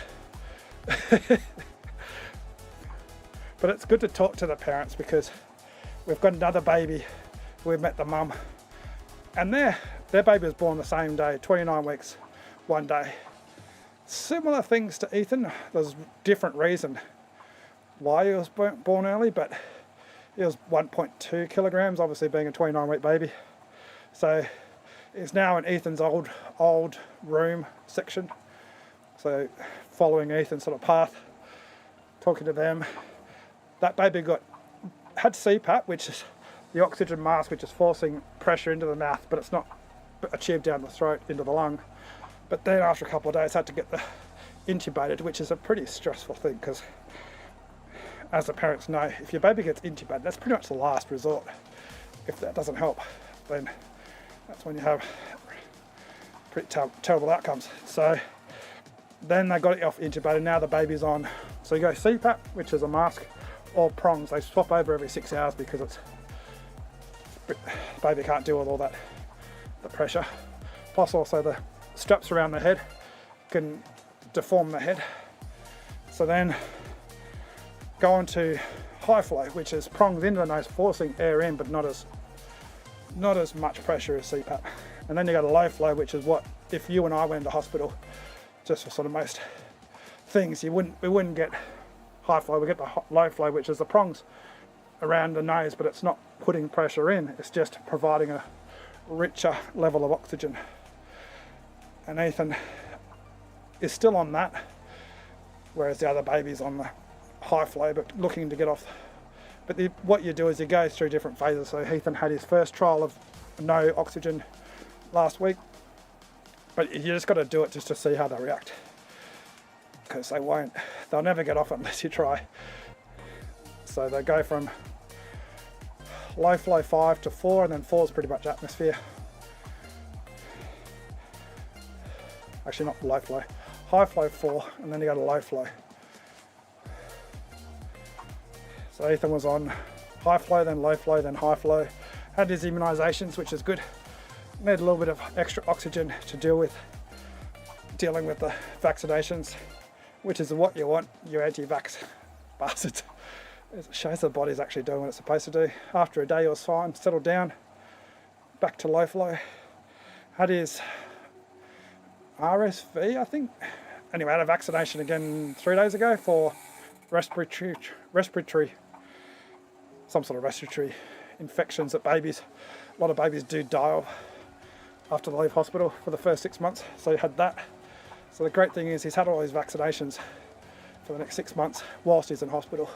S1: But it's good to talk to the parents because we've got another baby. We've met the mum, and their baby was born the same day, 29 weeks, one day. Similar things to Ethan. There's different reason why he was born early, but he was 1.2 kilograms, obviously being a 29-week baby. So it's now in Ethan's old room section. So following Ethan's sort of path, talking to them. That baby had CPAP, which is the oxygen mask, which is forcing pressure into the mouth, but it's not a tube down the throat into the lung. But then after a couple of days, had to get intubated, which is a pretty stressful thing because, as the parents know, if your baby gets intubated, that's pretty much the last resort. If that doesn't help, then that's when you have pretty terrible outcomes. So then they got it off intubated. Now the baby's on. So you go CPAP, which is a mask, or prongs. They swap over every 6 hours because the baby can't deal with all that, the pressure. Plus also the straps around the head can deform the head. So then go on to high flow, which is prongs into the nose, forcing air in, but not as much pressure as CPAP. And then you go to low flow, which is what, if you and I went into hospital, just for sort of most things, we wouldn't get high flow. We get the low flow, which is the prongs around the nose, but it's not putting pressure in. It's just providing a richer level of oxygen. And Ethan is still on that, whereas the other baby's on the high flow, but looking to get off. But what you do is you go through different phases. So Ethan had his first trial of no oxygen last week, but you just got to do it just to see how they react, because they'll never get off it unless you try. So they go from low flow 5 to 4, and then 4 is pretty much atmosphere. Actually, not low flow, high flow 4, and then you go to low flow. So Ethan was on high flow, then low flow, then high flow. Had his immunisations, which is good. Need a little bit of extra oxygen to dealing with the vaccinations, which is what you want, you anti-vax bastards. It shows the body's actually doing what it's supposed to do. After a day, he was fine, settled down, back to low flow. Had his RSV, I think. Anyway, had a vaccination again 3 days ago for respiratory, some sort of respiratory infections that a lot of babies do die of after they leave hospital for the first 6 months. So he had that. So the great thing is he's had all these vaccinations for the next 6 months whilst he's in hospital.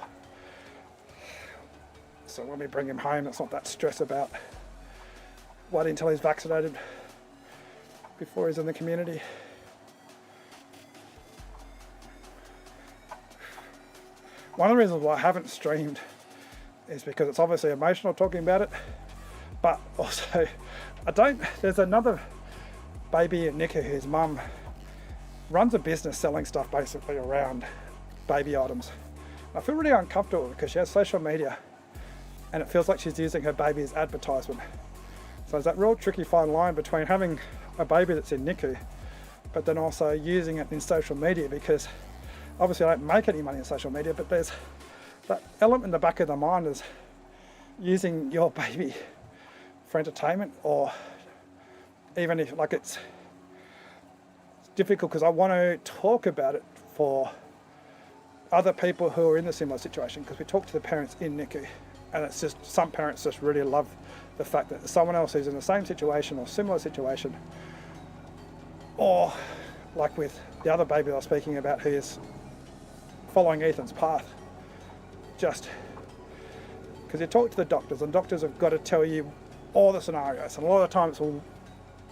S1: So when we bring him home, it's not that stress about waiting until he's vaccinated before he's in the community. One of the reasons why I haven't streamed is because it's obviously emotional talking about it, but also there's another baby in NICU whose mum runs a business selling stuff basically around baby items. I feel really uncomfortable because she has social media and it feels like she's using her baby as advertisement. So there's that real tricky fine line between having a baby that's in NICU but then also using it in social media, because obviously I don't make any money in social media, but there's that element in the back of the mind is using your baby for entertainment, or even if it's difficult because I want to talk about it for other people who are in a similar situation, because we talk to the parents in NICU, and it's just, some parents just really love the fact that someone else who's in the same situation or similar situation, or like with the other baby I was speaking about who is following Ethan's path, just because you talk to the doctors, and doctors have got to tell you all the scenarios, and a lot of the time it's all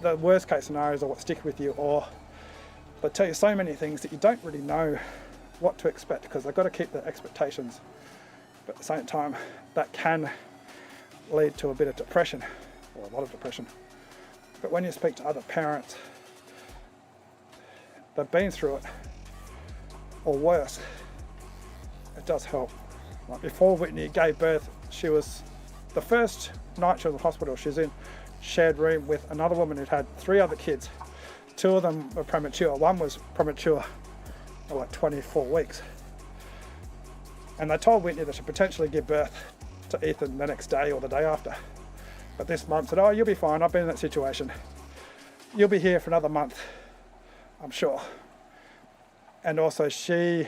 S1: the worst case scenarios are what stick with you, or they tell you so many things that you don't really know what to expect, because they've got to keep the expectations, but at the same time that can lead to a bit of depression, or a lot of depression. But when you speak to other parents, they've been through it or worse, it does help. Like before Whitney gave birth, she was, the first night she was in the hospital, she was in shared room with another woman who'd had 3 other kids. 2 of them were premature. One was premature at like 24 weeks. And they told Whitney that she'd potentially give birth to Ethan the next day or the day after. But this mum said, oh, you'll be fine, I've been in that situation. You'll be here for another month, I'm sure. And also she,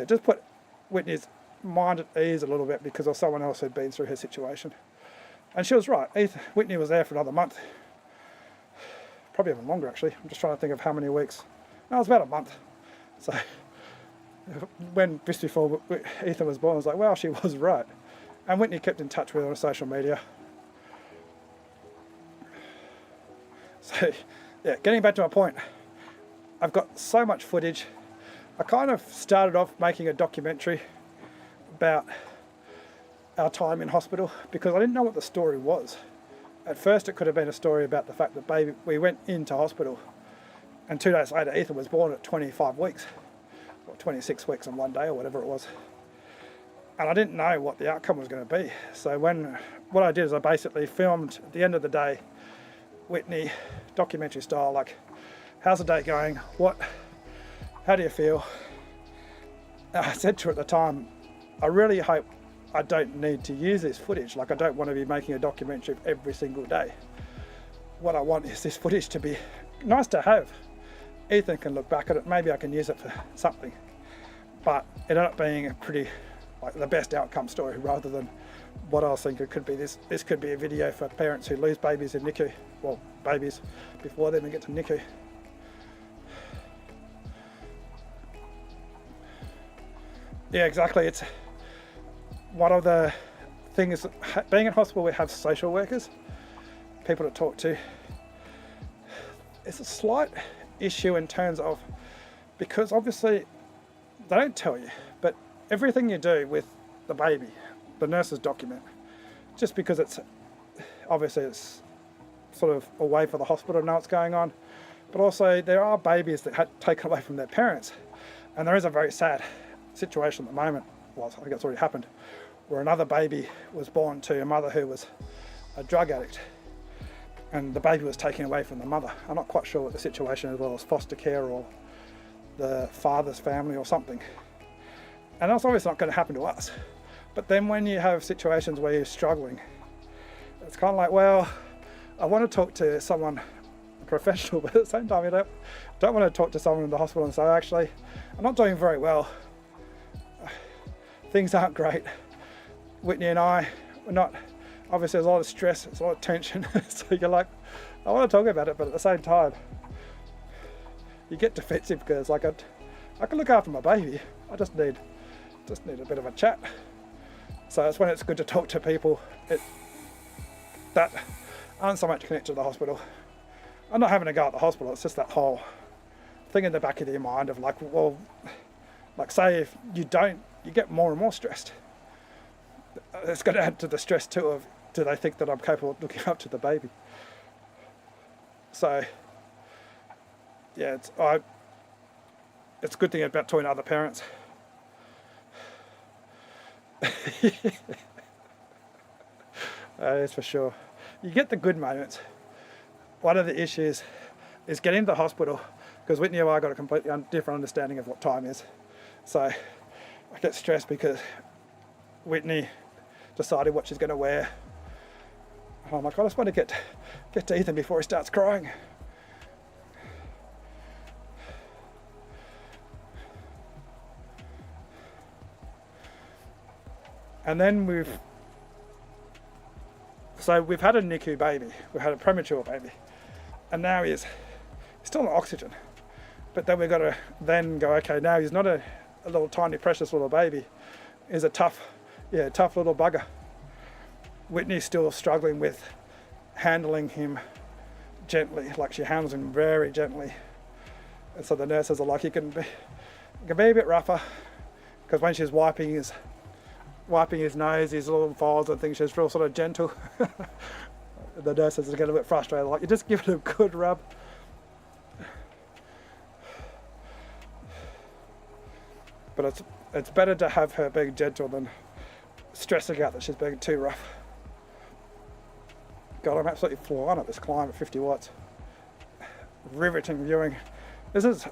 S1: just put Whitney's mind at ease a little bit, because of someone else who'd been through her situation. And she was right. Whitney was there for another month. Probably even longer, actually. I'm just trying to think of how many weeks. No, it was about a month. So when just before Ethan was born, I was like, well, she was right. And Whitney kept in touch with her on social media. So yeah, getting back to my point, I've got so much footage. I kind of started off making a documentary about our time in hospital, because I didn't know what the story was. At first it could have been a story about the fact that we went into hospital and 2 days later Ethan was born at 25 weeks or 26 weeks on one day or whatever it was, and I didn't know what the outcome was going to be. So what I did is I basically filmed at the end of the day, Whitney, documentary style, like, how's the day going, how do you feel? And I said to her at the time, I really hope I don't need to use this footage. Like, I don't want to be making a documentary every single day. What I want is this footage to be nice to have. Ethan can look back at it, maybe I can use it for something. But it ended up being a pretty, like, the best outcome story, rather than what I was thinking could be this could be a video for parents who lose babies in NICU, well, babies before they even get to NICU. Yeah, exactly. It's one of the things, being in hospital, we have social workers, people to talk to. It's a slight issue in terms of, because obviously they don't tell you, but everything you do with the baby, the nurses document, just because it's obviously it's sort of a way for the hospital to know what's going on. But also there are babies that had taken away from their parents, and there is a very sad situation at the moment, well, I think it's already happened, where another baby was born to a mother who was a drug addict, and the baby was taken away from the mother. I'm not quite sure what the situation is, whether it was foster care or the father's family or something. And that's obviously not going to happen to us. But then when you have situations where you're struggling, it's kind of like, well, I want to talk to someone professional, but at the same time you don't want to talk to someone in the hospital and say, actually, I'm not doing very well. Things aren't great. Whitney and I, we're not, obviously there's a lot of stress, there's a lot of tension. So you're like, I want to talk about it, but at the same time, you get defensive, because like I can look after my baby. I just need a bit of a chat. So that's when it's good to talk to people that aren't so much connected to the hospital. I'm not having a go at the hospital, it's just that whole thing in the back of your mind of like, well, like say if you get more and more stressed. It's going to add to the stress too of, do they think that I'm capable of looking after the baby? So yeah, it's a good thing about talking to other parents. That's for sure. You get the good moments. One of the issues is getting to the hospital, because Whitney and I got a completely different understanding of what time is. So I get stressed because Whitney decided what she's going to wear. I'm like, I just want to get to Ethan before he starts crying. And then we've had a NICU baby, we've had a premature baby, and now he's still on oxygen. But then we've got to then go, okay, now he's not a little tiny precious little baby, he's a tough little bugger. Whitney's still struggling with handling him gently, like she handles him very gently. And so the nurses are like, he can be a bit rougher, because when she's wiping his nose, his little folds and things, she's real sort of gentle. The nurses get a bit frustrated, like, you just give it a good rub. But it's better to have her being gentle than stressing out that she's being too rough. God, I'm absolutely flying at this climb at 50 watts. Riveting viewing. This is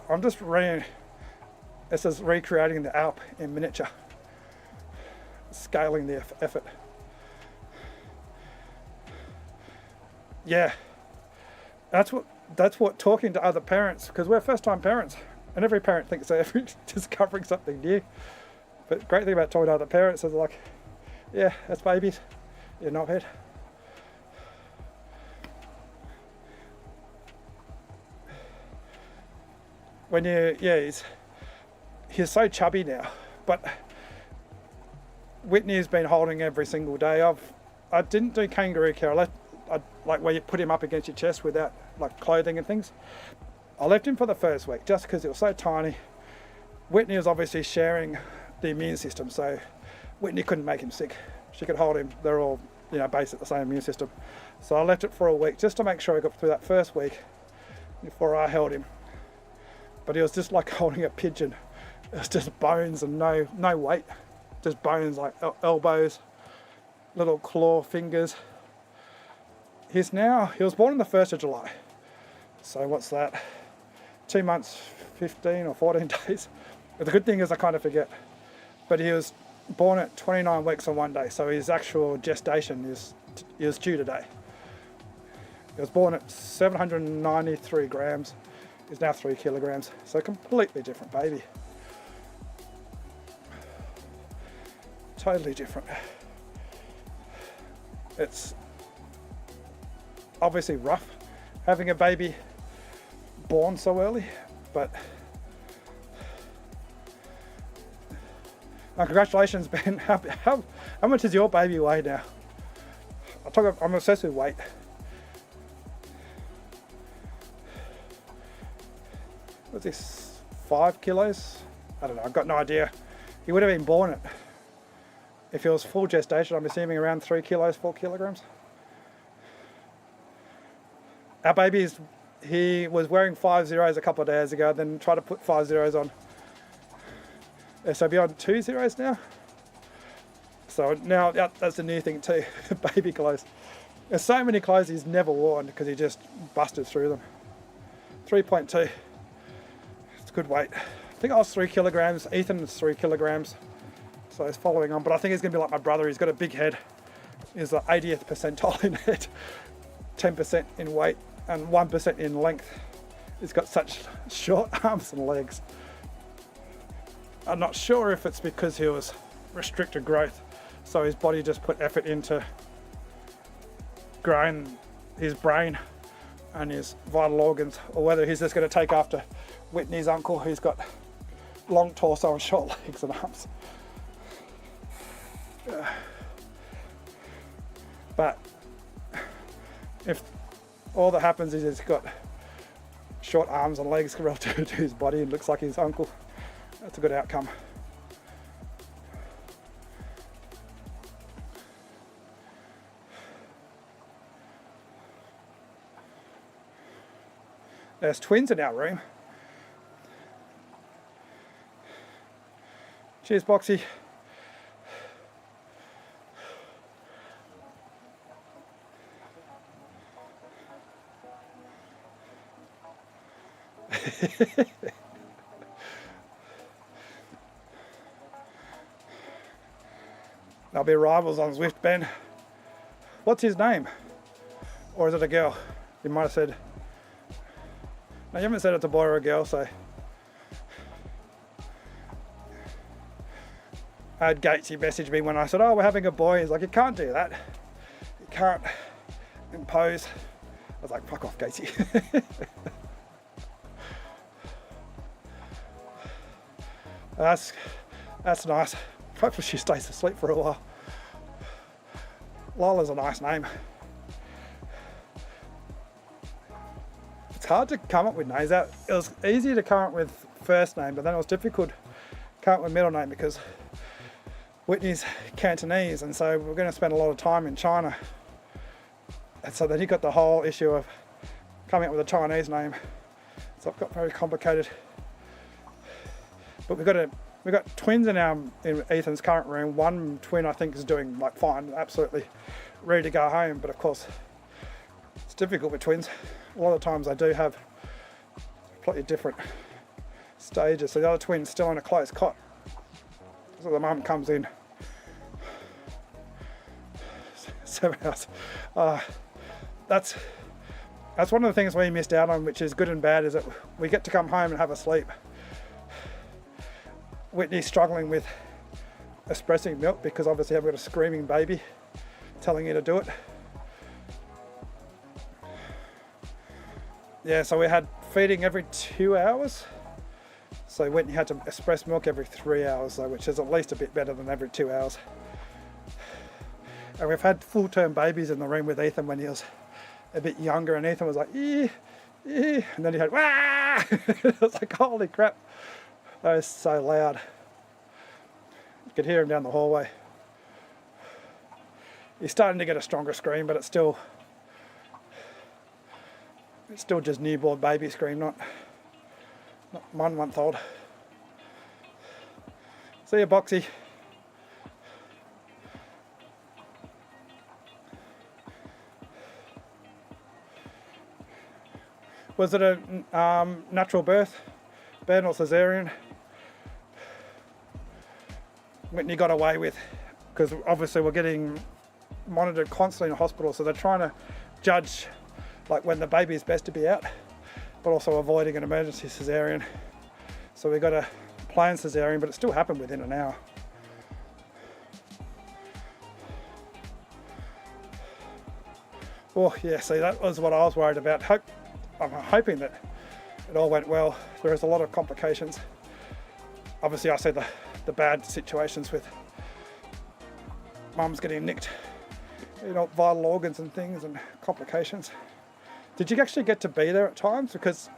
S1: recreating the Alp in miniature. Scaling the effort. Yeah. That's what talking to other parents, because we're first time parents, and every parent thinks they're discovering something new. But the great thing about talking to other parents is like, yeah, that's babies. You're not head. He's so chubby now, but Whitney's been holding every single day. I didn't do kangaroo care. I like where you put him up against your chest without like clothing and things. I left him for the first week just because he was so tiny. Whitney was obviously sharing the immune system, so Whitney couldn't make him sick. She could hold him. They're all, based at the same immune system. So I left it for a week just to make sure I got through that first week before I held him. But he was just like holding a pigeon. It was just bones and no weight. Just bones, like elbows, little claw fingers. He was born on the 1st of July. So what's that? 2 months, 15 or 14 days. But the good thing is I kind of forget. But he was born at 29 weeks on one day. So his actual gestation is due today. He was born at 793 grams. He's now 3 kilograms. So completely different baby. Totally different. It's obviously rough having a baby born so early, but congratulations, Ben. How much does your baby weigh now? I'm obsessed with weight. What's this, 5 kilos? I don't know, I've got no idea. He would have been born at, if he was full gestation, I'm assuming around 3 kilos, 4 kilograms. Our baby he was wearing 5 zeros a couple of days ago, then tried to put 5 zeros on. So beyond 2 zeros now. So now that's the new thing too, baby clothes. There's so many clothes he's never worn because he just busted through them. 3.2. It's a good weight. I think I was 3 kilograms. Ethan is 3 kilograms. So he's following on, but I think he's going to be like my brother. He's got a big head. He's the 80th percentile in head, 10% in weight, and 1% in length. He's got such short arms and legs. I'm not sure if it's because he was restricted growth, so his body just put effort into growing his brain and his vital organs, or whether he's just going to take after Whitney's uncle, who's got long torso and short legs and arms. But if all that happens is he's got short arms and legs relative to his body and looks like his uncle, that's a good outcome. There's twins in our room. Cheers, Boxy. They'll be rivals on Zwift, Ben. What's his name? Or is it a girl? You might have said. No, you haven't said it's a boy or a girl, so. I had Gatesy message me when I said, oh, we're having a boy. He's like, you can't do that. You can't impose. I was like, fuck off, Gatesy. That's nice. Hopefully she stays asleep for a while. Lola's a nice name. It's hard to come up with names. It was easy to come up with first name, but then it was difficult to come up with middle name because Whitney's Cantonese, and so we're going to spend a lot of time in China. And so then you got the whole issue of coming up with a Chinese name. So I've got very complicated. But we've got twins in Ethan's current room. One twin I think is doing like fine, absolutely ready to go home. But of course, it's difficult with twins. A lot of times they do have completely different stages. So the other twin's still in a closed cot. So the mum comes in 7 hours. That's one of the things we missed out on, which is good and bad, is that we get to come home and have a sleep. Whitney's struggling with espressing milk because obviously I've got a screaming baby telling you to do it. Yeah, so we had feeding every 2 hours. So Whitney had to express milk every 3 hours, though, which is at least a bit better than every 2 hours. And we've had full-term babies in the room with Ethan when he was a bit younger, and Ethan was like, and then he had, wah! It was like, holy crap. That was so loud. You could hear him down the hallway. He's starting to get a stronger scream, but it's still just newborn baby scream, not 1 month old. See you, Boxy. Was it a natural birth, Ben, or cesarean? Whitney got away with, because obviously we're getting monitored constantly in hospital, so they're trying to judge like when the baby is best to be out, but also avoiding an emergency cesarean. So we got a planned cesarean, but it still happened within an hour. Oh yeah, see, that was what I was worried about. I'm hoping that it all went well. There is a lot of complications. Obviously I see the bad situations with mums getting nicked, vital organs and things and complications. Did you actually get to be there at times? Because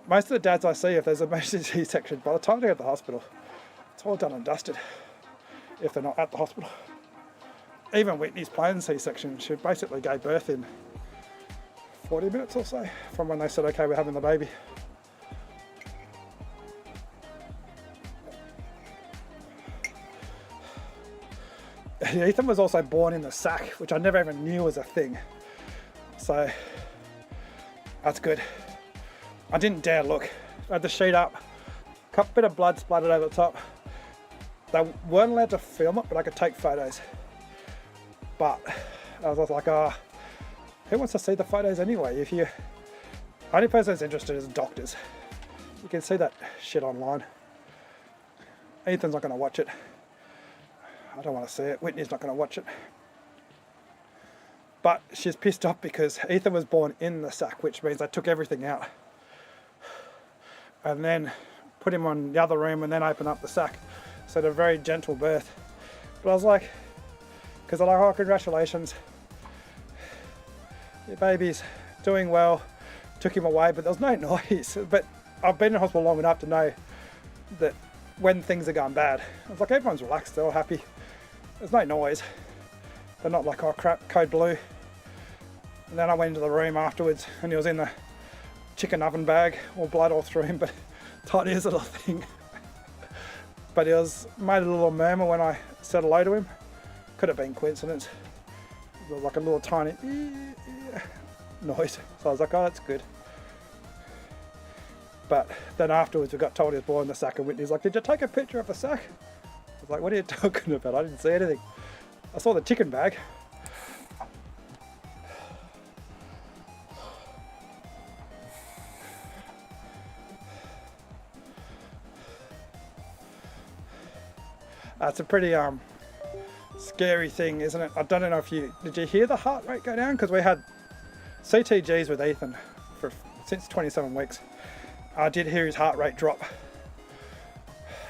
S1: most of the dads I see, if there's an emergency section, by the time they get to the hospital, it's all done and dusted, if they're not at the hospital. Even Whitney's planned C-section, she basically gave birth in 40 minutes or so from when they said, okay, we're having the baby. Ethan was also born in the sack, which I never even knew was a thing. So that's good. I didn't dare look. I had the sheet up, a bit of blood splattered over the top. They weren't allowed to film it, but I could take photos. But I was like, who wants to see the photos anyway? Only person that's interested is doctors. You can see that shit online. Ethan's not going to watch it. I don't want to see it. Whitney's not going to watch it. But she's pissed off because Ethan was born in the sack, which means they took everything out and then put him on the other room and then open up the sack. So they're a very gentle birth. But I was like, because they're like, oh, congratulations, your baby's doing well. Took him away, but there was no noise. But I've been in hospital long enough to know that when things are going bad, it's like everyone's relaxed, they're all happy. There's no noise. They're not like, oh crap, code blue. And then I went into the room afterwards and he was in the chicken oven bag, all blood all through him, but tiniest little thing. But he made a little murmur when I said hello to him. Could have been coincidence. It was like a little tiny noise. So I was like, oh, that's good. But then afterwards we got told he was born in the sack, and Whitney's like, did you take a picture of the sack? I was like, what are you talking about? I didn't see anything. I saw the chicken bag. It's a pretty scary thing, isn't it? I don't know if did you hear the heart rate go down? Because we had CTGs with Ethan since 27 weeks. I did hear his heart rate drop.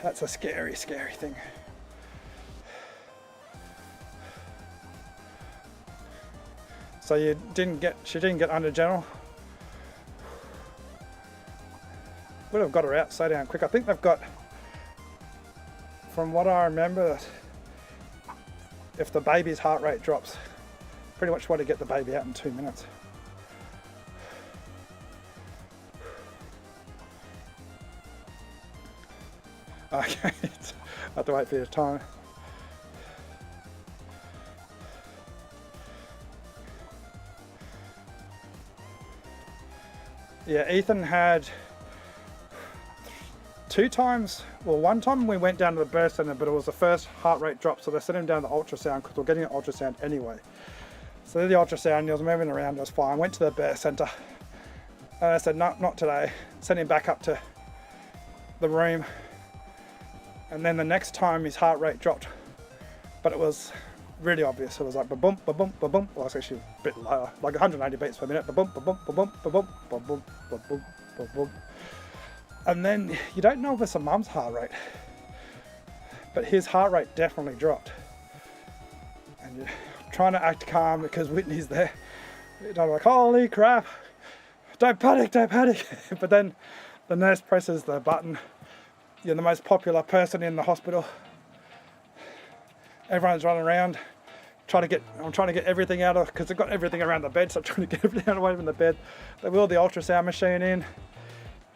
S1: That's a scary, scary thing. So she didn't get under general. Would have got her out so down quick. I think they've got, from what I remember, if the baby's heart rate drops, pretty much want to get the baby out in 2 minutes. Okay, I have to wait for your time. Yeah, Ethan had 2 times, well, 1 time we went down to the birth center, but it was the first heart rate drop, so they sent him down to ultrasound because we're getting an ultrasound anyway. So did the ultrasound, he was moving around, it was fine. Went to the birth center, and I said, no, not today. Sent him back up to the room, and then the next time his heart rate dropped, but it was really obvious. It was like ba-bum, ba-bum, ba-bum. Well, it's actually a bit lower, like 180 beats per minute. Ba-bum, ba-bum, ba-bum, ba-bum, ba-bum, ba-bum, ba-bum. And then you don't know if it's a mum's heart rate, but his heart rate definitely dropped. And you're trying to act calm because Whitney's there. You're like, holy crap, don't panic, don't panic. But then the nurse presses the button. You're the most popular person in the hospital. Everyone's running around. I'm trying to get everything out of, because they've got everything around the bed, so I'm trying to get everything out away from the bed. They wheel the ultrasound machine in.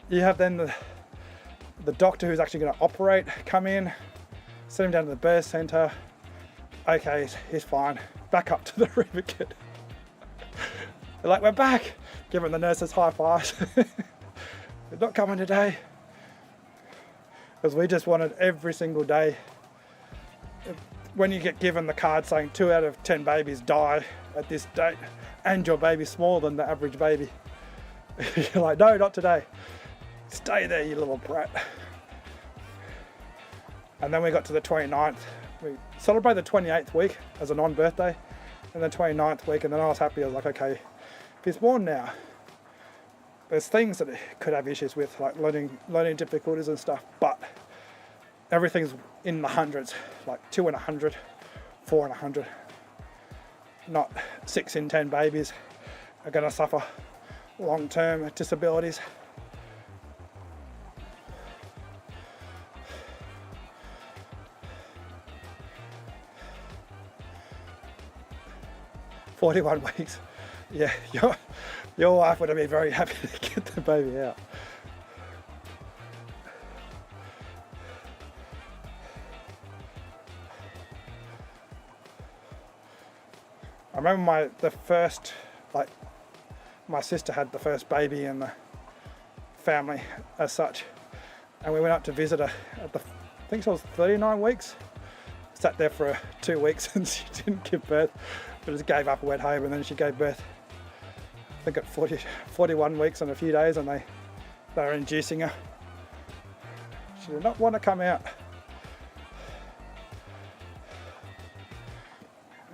S1: You have then the doctor who's actually going to operate come in, send him down to the birth center. Okay, he's fine. Back up to the room again. They're like, we're back. Giving the nurses high fives. They're not coming today. Because we just wanted every single day. When you get given the card saying 2 out of 10 babies die at this date, and your baby's smaller than the average baby, you're like, no, not today. Stay there, you little brat. And then we got to the 29th. We celebrated the 28th week as a non-birthday, and the 29th week, and then I was happy. I was like, okay, if he's born now, there's things that he could have issues with, like learning difficulties and stuff, but everything's in the hundreds, like 2 in 100, 4 in 100. Not 6 in 10 babies are going to suffer long-term disabilities. "41 weeks. Yeah, your wife would have been very happy to get the baby out. I remember my sister had the first baby in the family as such, and we went up to visit her at I think she was 39 weeks. Sat there for 2 weeks and she didn't give birth, but just gave up and went home, and then she gave birth, I think at 41 weeks and a few days, and they were inducing her. She did not want to come out.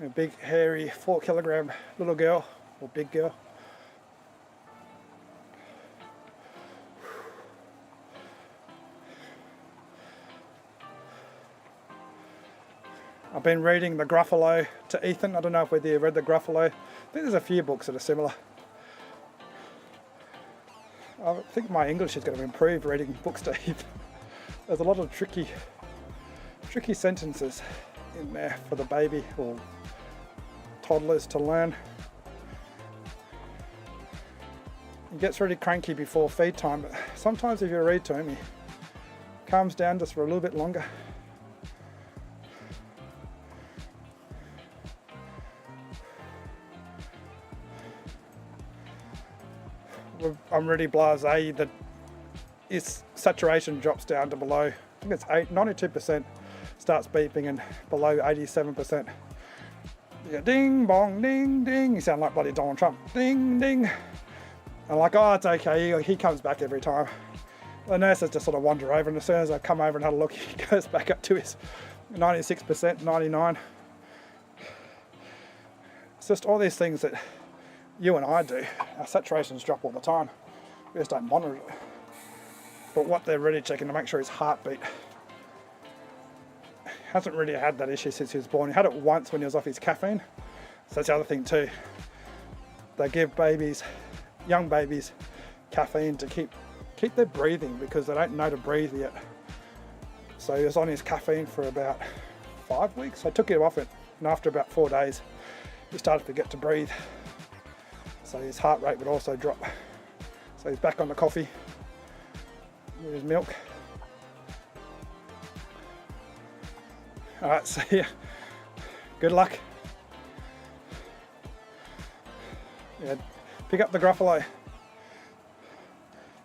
S1: A big, hairy, 4-kilogram little girl, or big girl. I've been reading the Gruffalo to Ethan. I don't know if whether you read the Gruffalo. I think there's a few books that are similar. I think my English is going to improve reading books to Ethan. There's a lot of tricky sentences in there for the baby or toddlers to learn. He gets really cranky before feed time, but sometimes if you read to him, he calms down just for a little bit longer. I'm really blasé that his saturation drops down to below, I think it's 92%, starts beeping, and below 87%. You go ding, bong, ding, ding. You sound like bloody Donald Trump. Ding, ding. I'm like, oh, it's okay. He comes back every time. The nurses just sort of wander over, and as soon as I come over and have a look, he goes back up to his 96%, 99%. It's just all these things that you and I do. Our saturations drop all the time. We just don't monitor it. But what they're really checking to make sure his heartbeat hasn't really had that issue since he was born. He had it once when he was off his caffeine. So that's the other thing too. They give babies, young babies, caffeine to keep their breathing because they don't know to breathe yet. So he was on his caffeine for about 5 weeks. I took him off it, and after about 4 days, he started to get to breathe. So his heart rate would also drop. So he's back on the coffee with his milk. All right, see ya. Good luck. Yeah, pick up the Gruffalo.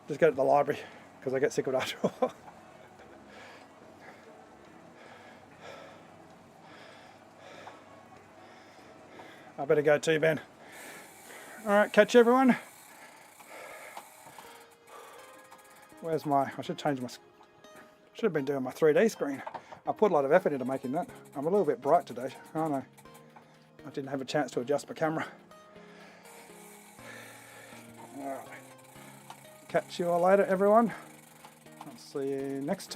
S1: Just go to the library because I get sick of it after a while. I better go too, Ben. All right, catch you, everyone. Where's my, I should change my, should have been doing my 3D screen. I put a lot of effort into making that. I'm a little bit bright today, aren't I? I didn't have a chance to adjust my camera. All right. Catch you all later, everyone. I'll see you next time.